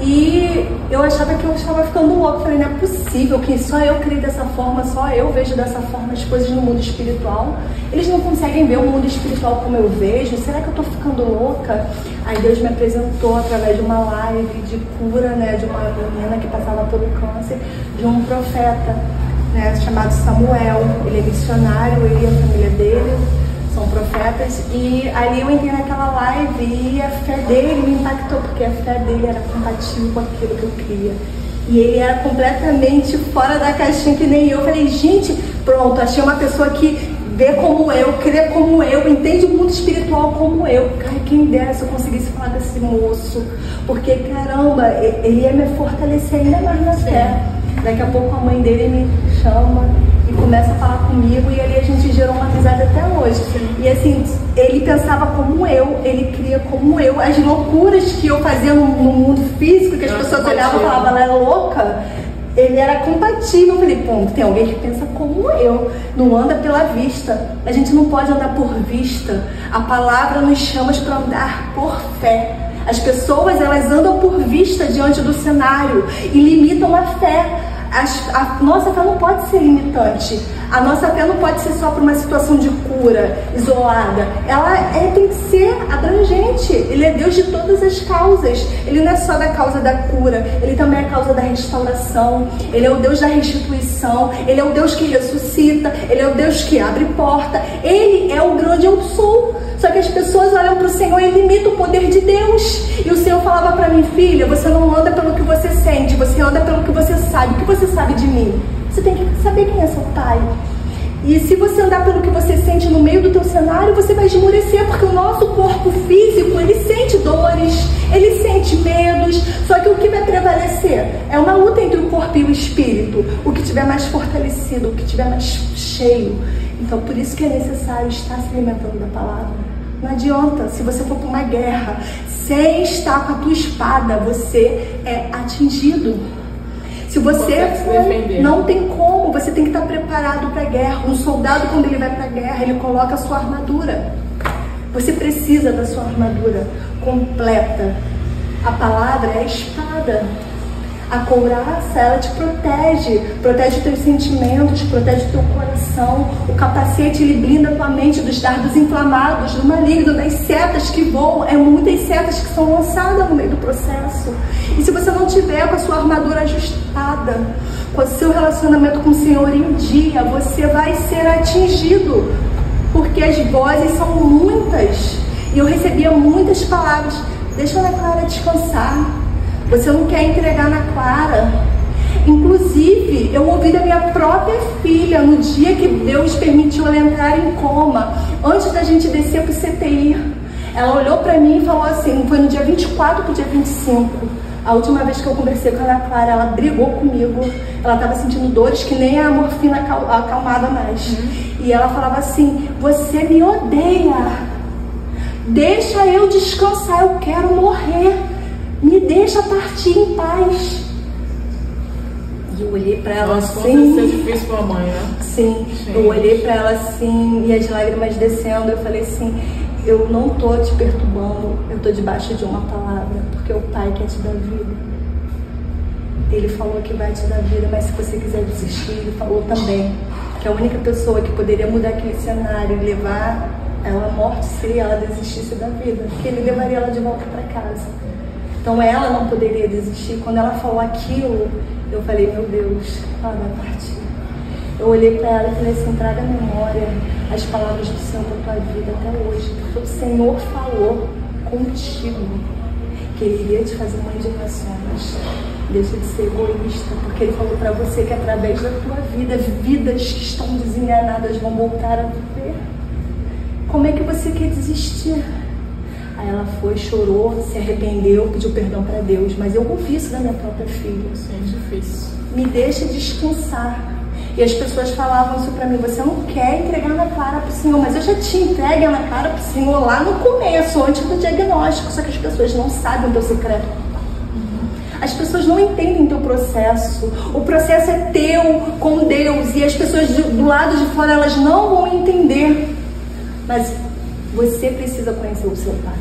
E eu achava que eu estava ficando louca. Falei, não é possível que só eu criei dessa forma, só eu vejo dessa forma as coisas no mundo espiritual. Eles não conseguem ver o mundo espiritual como eu vejo. Será que eu estou ficando louca? Aí Deus me apresentou através de uma live de cura, né, de uma menina que passava pelo câncer, de um profeta, né, chamado Samuel. Ele é missionário, ele e a família dele são profetas, e ali eu entrei naquela live e a fé dele me impactou, porque a fé dele era compatível com aquilo que eu cria. E ele era completamente fora da caixinha, que nem eu. Eu falei, gente, pronto, achei uma pessoa que vê como eu, crê como eu, entende o mundo espiritual como eu. Cara, quem dera se eu conseguisse falar desse moço, porque caramba, ele ia me fortalecer ainda mais na fé. Daqui a pouco a mãe dele me chama e começa a falar comigo, e ali a gente gerou uma amizade até hoje. E assim, ele pensava como eu, ele cria como eu. As loucuras que eu fazia no mundo físico, que as pessoas olhavam e falavam, ela é louca, ele era compatível. Eu falei, ponto, tem alguém que pensa como eu, não anda pela vista. A gente não pode andar por vista. A palavra nos chama para andar por fé. As pessoas, elas andam por vista diante do cenário e limitam a fé. A nossa fé não pode ser limitante. A nossa fé não pode ser só para uma situação de cura isolada. Ela tem que ser abrangente. Ele é Deus de todas as causas. Ele não é só da causa da cura, ele também é a causa da restauração. Ele é o Deus da restituição. Ele é o Deus que ressuscita. Ele é o Deus que abre porta. Ele é o grande eu sou. Só que as pessoas olham para o Senhor e limitam o poder de Deus. E o Senhor falava para mim, filha, você não anda pelo que você sente, você anda pelo que você sabe. O que você sabe de mim? Você tem que saber quem é seu pai. E se você andar pelo que você sente no meio do teu cenário, você vai esmorecer, porque o nosso corpo físico, ele sente dores, ele sente medos. Só que o que vai prevalecer é uma luta entre o corpo e o espírito. O que tiver mais fortalecido, o que tiver mais cheio. Então, por isso que é necessário estar se alimentando da palavra. Não adianta, se você for para uma guerra, sem estar com a tua espada, você é atingido. Se você for, não tem como, você tem que estar preparado para a guerra. Um soldado, quando ele vai para a guerra, ele coloca a sua armadura. Você precisa da sua armadura completa. A palavra é a espada. A couraça, ela te protege os teus sentimentos, protege o teu coração. O capacete, ele blinda a tua mente dos dardos inflamados, do maligno, das setas que voam. É muitas setas que são lançadas no meio do processo. E se você não tiver com a sua armadura ajustada, com o seu relacionamento com o Senhor em dia, você vai ser atingido, porque as vozes são muitas. E eu recebia muitas palavras, deixa a Ana Clara descansar. Você não quer entregar na Clara. Inclusive, eu ouvi da minha própria filha, no dia que Deus permitiu ela entrar em coma, antes da gente descer para o CTI. Ela olhou para mim e falou assim, foi no dia 24 para o dia 25. A última vez que eu conversei com a Ana Clara, ela brigou comigo. Ela estava sentindo dores que nem a morfina acalmava mais. E ela falava assim, você me odeia. Deixa eu descansar, eu quero morrer. Me deixa partir em paz. E eu olhei para ela assim. Nossa, difícil pra mãe, né? Sim, gente. Eu olhei para ela assim e as lágrimas descendo. Eu falei assim, eu não tô te perturbando, eu tô debaixo de uma palavra, porque o Pai quer te dar vida. Ele falou que vai te dar vida, mas se você quiser desistir, ele falou também que a única pessoa que poderia mudar aquele cenário e levar ela à morte seria ela desistisse da vida, que ele levaria ela de volta para casa. Então ela não poderia desistir. Quando ela falou aquilo, eu falei, meu Deus, ela vai partir. Eu olhei para ela e falei assim, traga à memória as palavras do Senhor para a tua vida até hoje. Porque o Senhor falou contigo que Ele iria te fazer mãe de nações. Deixa de ser egoísta, porque Ele falou para você que através da tua vida, vidas que estão desenganadas vão voltar a viver. Como é que você quer desistir? Aí ela foi, chorou, se arrependeu, pediu perdão para Deus. Mas eu ouvi isso da minha própria filha. Sim, difícil. Me deixa descansar. E as pessoas falavam isso pra mim: você não quer entregar a Ana Clara pro Senhor. Mas eu já tinha entregue a Ana Clara pro Senhor lá no começo, antes do diagnóstico. Só que as pessoas não sabem o teu secreto. As pessoas não entendem o teu processo. O processo é teu com Deus. E as pessoas do lado de fora, elas não vão entender. Mas você precisa conhecer o seu pai.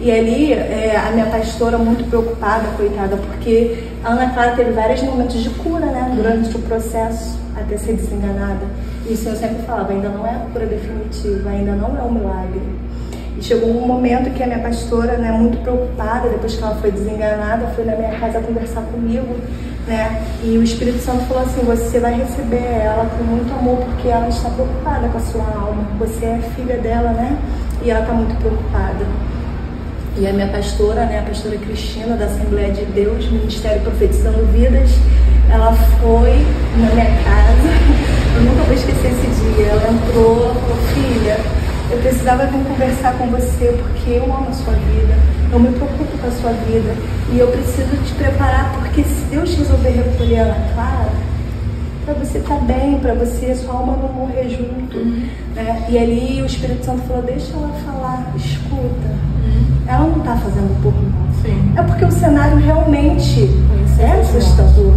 E ali, a minha pastora muito preocupada, coitada, porque a Ana Clara teve vários momentos de cura, né, durante o processo, até ser desenganada. E o Senhor sempre falava: ainda não é a cura definitiva, ainda não é um milagre. E chegou um momento que a minha pastora, né, muito preocupada, depois que ela foi desenganada, foi na minha casa conversar comigo, né, e o Espírito Santo falou assim: você vai receber ela com muito amor, porque ela está preocupada com a sua alma. Você é filha dela, né, e ela está muito preocupada. E a minha pastora, né, a pastora Cristina, da Assembleia de Deus, Ministério Profetizando Vidas, ela foi na minha casa, eu nunca vou esquecer esse dia. Ela entrou, ela falou: filha, eu precisava vir conversar com você, porque eu amo a sua vida, eu me preocupo com a sua vida, e eu preciso te preparar, porque se Deus resolver recolher a Ana Clara, para você estar bem, para você, sua alma não morrer junto, né? E ali o Espírito Santo falou: deixa ela falar, escuta. Ela não está fazendo por mal. Sim. É porque o cenário realmente é assustador.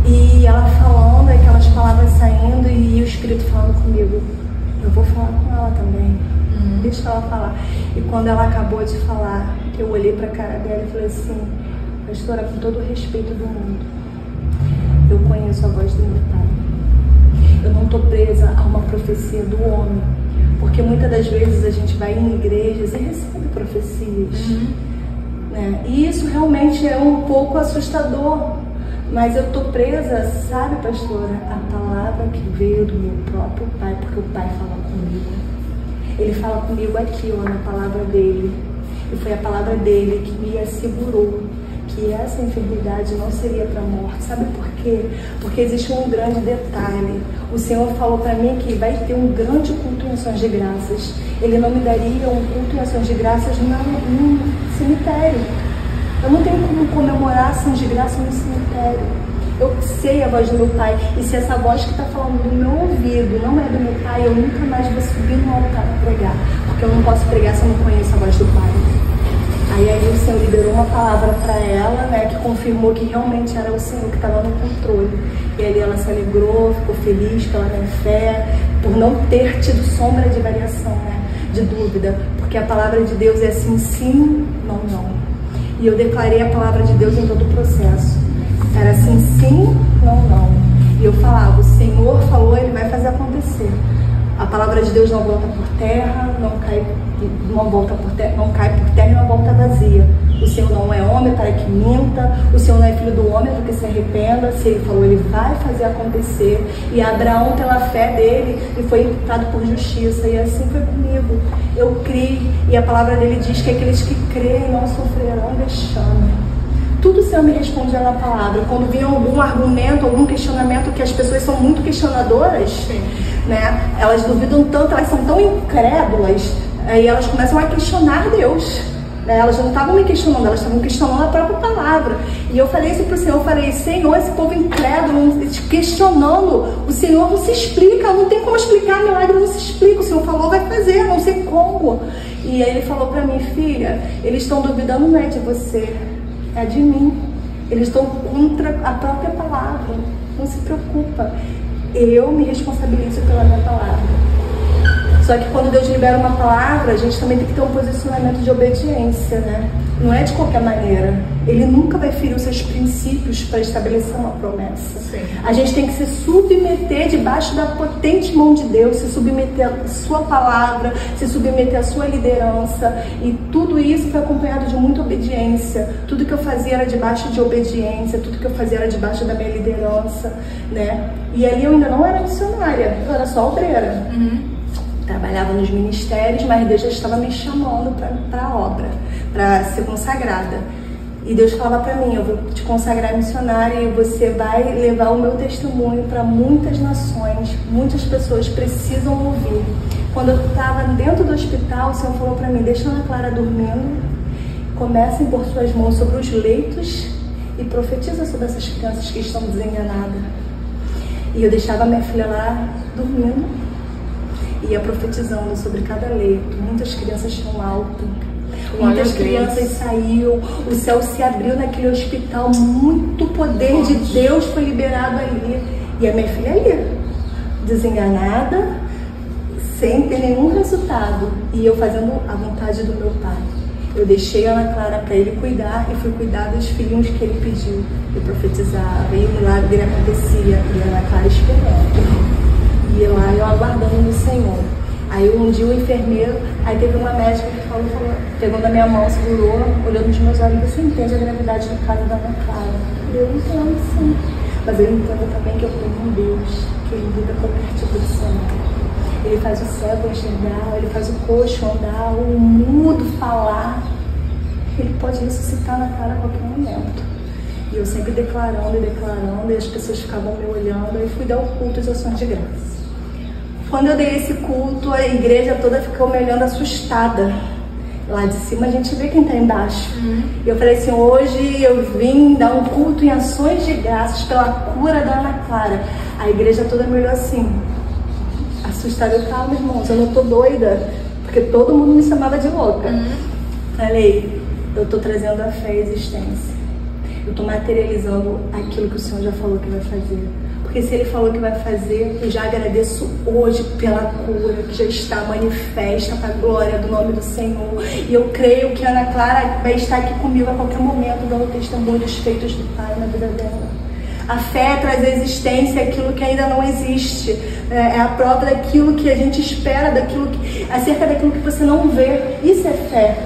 E ela falando, aquelas palavras saindo, e o Espírito falando comigo: eu vou falar com ela também. Deixa ela falar. E quando ela acabou de falar, eu olhei para a cara dela e falei assim: pastora, com todo o respeito do mundo, eu conheço a voz do meu pai. Eu não estou presa a uma profecia do homem. Porque muitas das vezes a gente vai em igrejas e recebe profecias, né? E isso realmente é um pouco assustador. Mas eu estou presa, sabe, pastora, a palavra que veio do meu próprio pai, porque o pai fala comigo. Ele fala comigo aqui, ó, na palavra dele. E foi a palavra dele que me assegurou que essa enfermidade não seria para a morte. Sabe por quê? Porque existe um grande detalhe. O Senhor falou para mim que vai ter um grande culto em ações de graças. Ele não me daria um culto em ações de graças num cemitério. Eu não tenho como comemorar ações de graça no cemitério. Eu sei a voz do meu pai. E se essa voz que está falando do meu ouvido não é do meu pai, eu nunca mais vou subir no altar para pregar. Porque eu não posso pregar se eu não conheço a voz do pai. Aí o Senhor liberou uma palavra para ela, né, que confirmou que realmente era o Senhor que estava no controle. E ali ela se alegrou, ficou feliz pela minha fé, por não ter tido sombra de variação, né, de dúvida. Porque a palavra de Deus é assim, sim, não, não. E eu declarei a palavra de Deus em todo o processo. Era assim, sim, não, não. E eu falava: o Senhor falou, Ele vai fazer acontecer. A palavra de Deus não volta por terra, não cai por terra e não volta vazia. O Senhor não é homem para que minta, o Senhor não é filho do homem para que se arrependa. Se Ele falou, Ele vai fazer acontecer. E Abraão, pela fé dele, ele foi imputado por justiça, e assim foi comigo. Eu criei, e a palavra dele diz que aqueles que creem não sofrerão vexame. Tudo o Senhor me respondia na palavra. Quando vinha algum argumento, algum questionamento, que as pessoas são muito questionadoras, né? Elas duvidam tanto, elas são tão incrédulas, e elas começam a questionar Deus. Elas não estavam me questionando, elas estavam questionando a própria palavra. E eu falei isso para o Senhor, eu falei: Senhor, esse povo incrédulo, questionando, o Senhor não se explica, não tem como explicar, milagre não se explica, o Senhor falou, vai fazer, não sei como. E aí Ele falou para mim: filha, eles estão duvidando não é de você, é de mim. Eles estão contra a própria palavra. Não se preocupa, eu me responsabilizo pela minha palavra. Só que quando Deus libera uma palavra, a gente também tem que ter um posicionamento de obediência, né? Não é de qualquer maneira. Ele nunca vai ferir os seus princípios para estabelecer uma promessa. Sim. A gente tem que se submeter debaixo da potente mão de Deus, se submeter à sua palavra, se submeter à sua liderança. E tudo isso foi acompanhado de muita obediência. Tudo que eu fazia era debaixo de obediência, tudo que eu fazia era debaixo da minha liderança, né? E ali eu ainda não era missionária, eu era só obreira. Trabalhava nos ministérios, mas Deus já estava me chamando para a obra, para ser consagrada. E Deus falava para mim: eu vou te consagrar missionária e você vai levar o meu testemunho para muitas nações. Muitas pessoas precisam ouvir. Quando eu estava dentro do hospital, o Senhor falou para mim, deixa a Ana Clara dormindo, comece a impor suas mãos sobre os leitos e profetiza sobre essas crianças que estão desenganadas. E eu deixava minha filha lá dormindo, ia profetizando sobre cada leito. Muitas crianças tinham alta, muitas crianças saíam, o céu se abriu naquele hospital, muito poder de Deus foi liberado ali. E a minha filha ali, desenganada, sem ter nenhum resultado, e eu fazendo a vontade do meu pai. Eu deixei a Ana Clara para ele cuidar e fui cuidar dos filhinhos que ele pediu. Eu profetizava e o milagre acontecia, e a Ana Clara esperando. E lá eu aguardando no Senhor. Aí um dia o enfermeiro, aí teve uma médica que falou, pegou na minha mão, segurou, olhou nos meus olhos, você entende a gravidade do caso da Ana Clara? Eu entendo, sim. Mas eu entendo também que eu tenho um Deus que ele muda qualquer tipo de cenário. Ele faz o cego enxergar, ele faz o coxo andar, o mudo falar. Ele pode ressuscitar na cara a qualquer momento. E eu sempre declarando, e as pessoas ficavam me olhando, e fui dar o culto de ações de graça. Quando eu dei esse culto, a igreja toda ficou me olhando assustada. Lá de cima a gente vê quem está embaixo. E eu falei assim, hoje eu vim dar um culto em ações de graças pela cura da Ana Clara. A igreja toda me olhou assim, assustada. Eu, calma, irmãos, eu não tô doida, porque todo mundo me chamava de louca. Falei, eu tô trazendo a fé à existência. Eu tô materializando aquilo que o Senhor já falou que vai fazer. Porque se Ele falou que vai fazer, eu já agradeço hoje pela cura que já está manifesta para a glória do nome do Senhor. E eu creio que a Ana Clara vai estar aqui comigo a qualquer momento, dando testemunho dos feitos do Pai na vida dela. A fé traz à existência aquilo que ainda não existe. É a prova daquilo que a gente espera, acerca daquilo que você não vê. Isso é fé.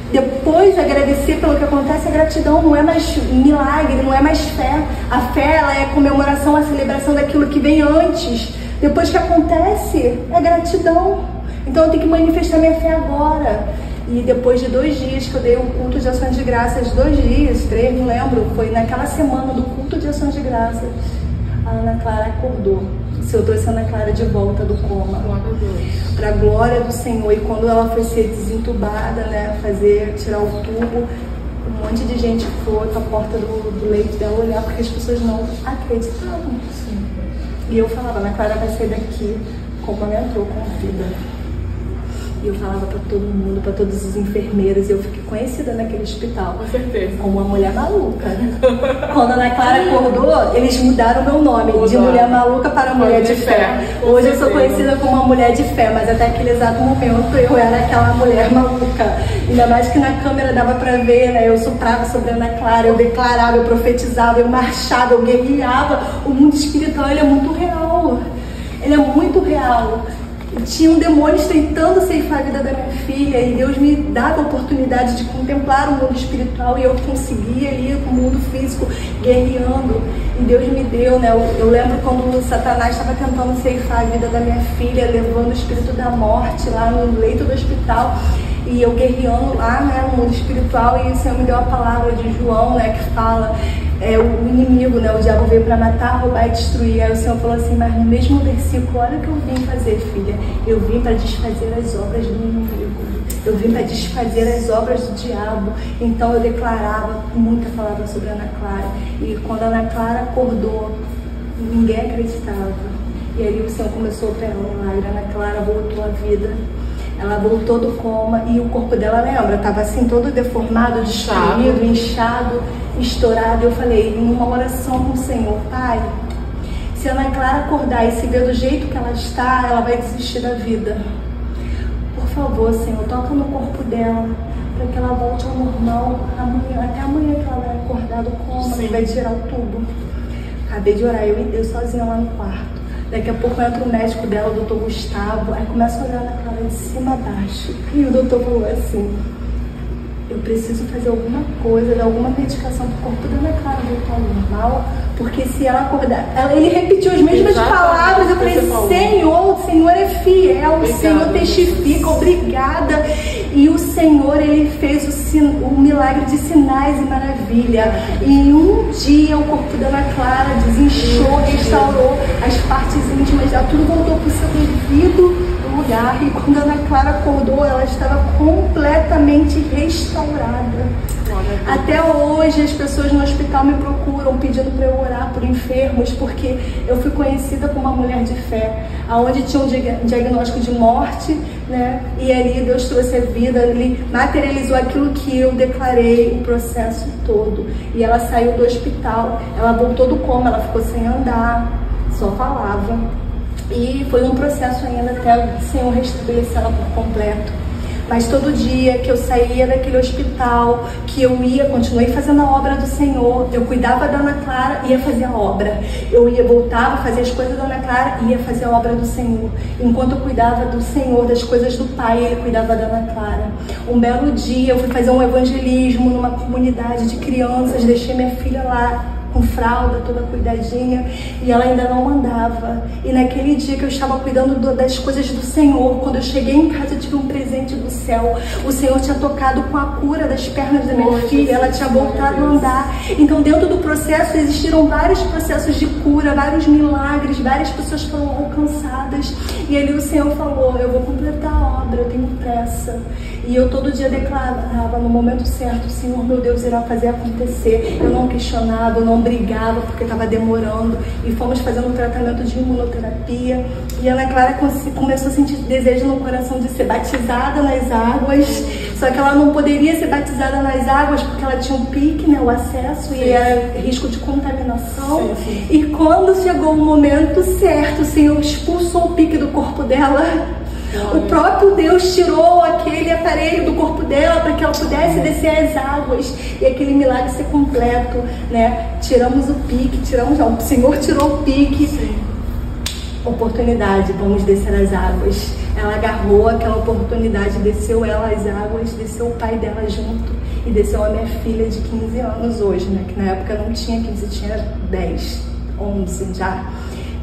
Depois, agradecer pelo que acontece, a gratidão não é mais milagre, não é mais fé. A fé, ela é a comemoração, a celebração daquilo que vem antes. Depois que acontece, é gratidão. Então eu tenho que manifestar minha fé agora. E depois de 2 dias que eu dei o culto de ações de graças, 2 dias, 3, não lembro, foi naquela semana do culto de ações de graças, a Ana Clara acordou. O Senhor trouxe a Ana Clara de volta do coma, para a glória do Senhor. E quando ela foi ser desentubada, né, tirar o tubo, um monte de gente foi para a porta do leito dela olhar, porque as pessoas não acreditavam. E eu falava, Ana Clara vai sair daqui como ela entrou, com vida. E eu falava para todo mundo, para todos os enfermeiros, e eu fiquei conhecida naquele hospital. Com certeza. Como uma mulher maluca. Quando a Ana Clara acordou, eles mudaram meu nome, de mulher maluca para mulher de fé. Hoje eu sou conhecida como uma mulher de fé, mas até aquele exato momento eu era aquela mulher maluca. Ainda mais que na câmera dava para ver, né? Eu soprava sobre a Ana Clara, eu declarava, eu profetizava, eu marchava, eu guerreava. O mundo espiritual, ele é muito real. Ele é muito real. Tinham demônios tentando ceifar a vida da minha filha, e Deus me dava a oportunidade de contemplar o mundo espiritual, e eu conseguia ir com o mundo físico guerreando, e Deus me deu, né? Eu lembro quando o Satanás estava tentando ceifar a vida da minha filha, levando o espírito da morte lá no leito do hospital, e eu guerreando lá, né, no mundo espiritual, e o Senhor me deu a palavra de João, né, que fala, o inimigo, né, o diabo veio para matar, roubar e destruir. Aí o Senhor falou assim, mas no mesmo versículo, olha o que eu vim fazer, filha. Eu vim para desfazer as obras do inimigo. Eu vim para desfazer as obras do diabo. Então eu declarava muita palavra sobre a Ana Clara. E quando a Ana Clara acordou, ninguém acreditava. E ali o Senhor começou a operar um milagre. A Ana Clara voltou à vida. Ela voltou do coma e o corpo dela, lembra? Estava assim, todo deformado, destruído, inchado, estourado. Eu falei, numa oração com o Senhor, Pai, se a Ana Clara acordar e se ver do jeito que ela está, ela vai desistir da vida. Por favor, Senhor, toca no corpo dela, para que ela volte ao normal amanhã, até amanhã que ela vai acordar do coma e vai tirar o tubo. Acabei de orar, eu e Deus sozinha lá no quarto. Daqui a pouco entra o médico dela, o doutor Gustavo, aí começa a olhar na cara de cima a baixo. E o doutor falou assim, eu preciso fazer alguma coisa, dar alguma medicação pro corpo da Ana Clara voltar ao normal, porque se ela acordar... Ele repetiu as mesmas palavras, eu falei, Senhor, o Senhor é fiel, o Senhor testifica, obrigada. E o Senhor, Ele fez o milagre de sinais e maravilha. E em um dia o corpo da Ana Clara desinchou, restaurou as partes íntimas dela, tudo voltou pro seu devido olhar, e quando a Ana Clara acordou, ela estava completamente restaurada. Até hoje as pessoas no hospital me procuram pedindo para eu orar por enfermos, porque eu fui conhecida como uma mulher de fé, aonde tinha um diagnóstico de morte, né? E ali Deus trouxe a vida, Ele materializou aquilo que eu declarei, o processo todo. E ela saiu do hospital, ela voltou do coma, ela ficou sem andar, só falava. E foi um processo ainda até o Senhor restabelecer ela por completo. Mas todo dia que eu saía daquele hospital, que eu ia, continuei fazendo a obra do Senhor, eu cuidava da Ana Clara, ia fazer a obra. Eu ia, voltava, fazia as coisas da Ana Clara, ia fazer a obra do Senhor. Enquanto eu cuidava do Senhor, das coisas do Pai, Ele cuidava da Ana Clara. Um belo dia eu fui fazer um evangelismo numa comunidade de crianças, deixei minha filha lá, com fralda, toda cuidadinha, e ela ainda não andava. E naquele dia que eu estava cuidando das coisas do Senhor, quando eu cheguei em casa, eu tive um presente do céu. O Senhor tinha tocado com a cura das pernas da minha filha, ela tinha voltado a andar. Então, dentro do processo, existiram vários processos de cura, vários milagres, várias pessoas foram alcançadas. E ali o Senhor falou: eu vou completar a obra, eu tenho pressa. E eu todo dia declarava, no momento certo, o Senhor, meu Deus, irá fazer acontecer. Eu não questionava, eu não brigava porque estava demorando, e fomos fazendo um tratamento de imunoterapia, e a Ana Clara começou a sentir desejo no coração de ser batizada nas águas, só que ela não poderia ser batizada nas águas porque ela tinha um pique, né, o acesso, e era risco de contaminação. E quando chegou o momento certo, o Senhor expulsou o pique do corpo dela. O próprio Deus tirou aquele aparelho do corpo dela para que ela pudesse descer as águas e aquele milagre ser completo, né? Tiramos o pique, o Senhor tirou o pique. Oportunidade, vamos descer as águas. Ela agarrou aquela oportunidade, desceu ela as águas, desceu o pai dela junto e desceu a minha filha de 15 anos hoje, né? Que na época não tinha 15, tinha 10, 11 já.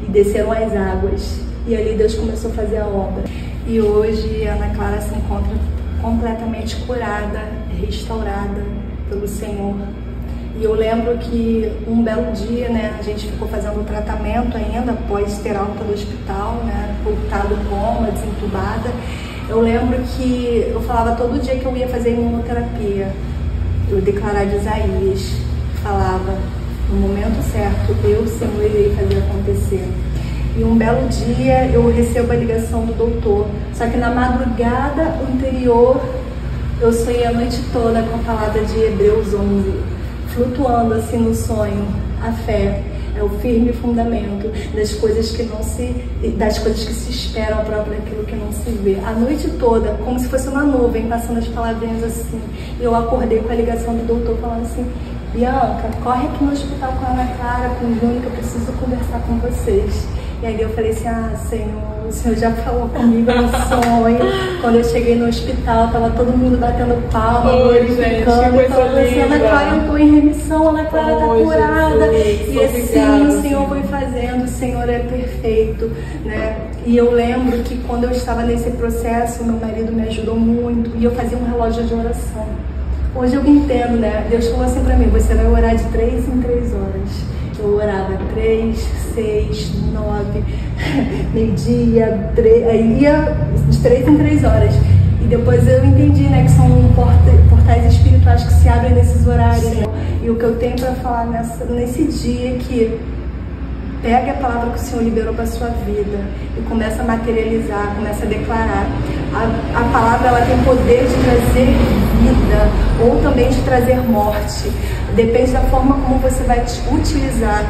E desceram as águas. E ali Deus começou a fazer a obra. E hoje a Ana Clara se encontra completamente curada, restaurada pelo Senhor. E eu lembro que um belo dia, né, a gente ficou fazendo o tratamento ainda, após ter alta do hospital, né, voltar do coma, desentubada. Eu lembro que eu falava todo dia que eu ia fazer imunoterapia. Eu declarava de Isaías, falava, no momento certo, eu, Senhor, irei fazer acontecer. E um belo dia eu recebo a ligação do doutor, só que na madrugada anterior eu sonhei a noite toda com a palavra de Hebreus 11, flutuando assim no sonho. A fé é o firme fundamento das coisas que que se esperam próprio daquilo que não se vê. A noite toda, como se fosse uma nuvem, passando as palavrinhas assim. Eu acordei com a ligação do doutor falando assim: Bianca, corre aqui no hospital com a Ana Clara, com o Júnior, que eu preciso conversar com vocês. E aí eu falei assim: ah, Senhor, o Senhor já falou comigo no sonho. Quando eu cheguei no hospital, tava todo mundo batendo palma, glorificando, falando assim: Ana Clara, eu tô em remissão, Ana Clara tá curada. E assim o Senhor foi fazendo, o Senhor é perfeito, né? E eu lembro que quando eu estava nesse processo, meu marido me ajudou muito, e eu fazia um relógio de oração. Hoje eu entendo, né? Deus falou assim pra mim: você vai orar de 3 em 3 horas. Eu orava 3, 6, 9, meio-dia, aí ia de 3 em 3 horas. E depois eu entendi, né, que são portais espirituais que se abrem nesses horários. Né? E o que eu tenho para falar nesse dia é que pegue a palavra que o Senhor liberou para sua vida e começa a materializar, começa a declarar. A palavra, ela tem poder de trazer vida ou também de trazer morte. Depende da forma como você vai utilizar.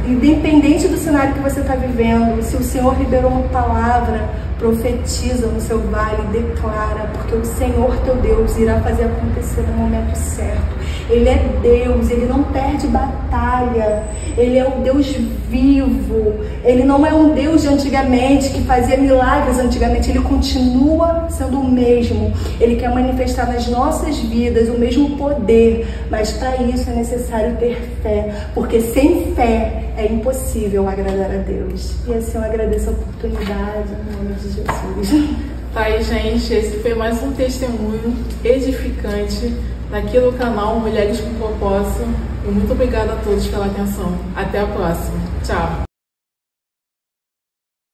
Independente do cenário que você está vivendo, se o Senhor liberou uma palavra, profetiza no seu vale, declara, porque o Senhor teu Deus irá fazer acontecer no momento certo. Ele é Deus, Ele não perde batalha, Ele é o Deus vivo, Ele não é um Deus de antigamente, que fazia milagres antigamente, Ele continua sendo o mesmo. Ele quer manifestar nas nossas vidas o mesmo poder, mas para isso é necessário ter fé, porque sem fé é impossível agradar a Deus. E assim eu agradeço a oportunidade, em nome de Jesus. Tá aí, gente, esse foi mais um testemunho edificante aqui no canal Mulheres com Propósito. E muito obrigada a todos pela atenção. Até a próxima. Tchau.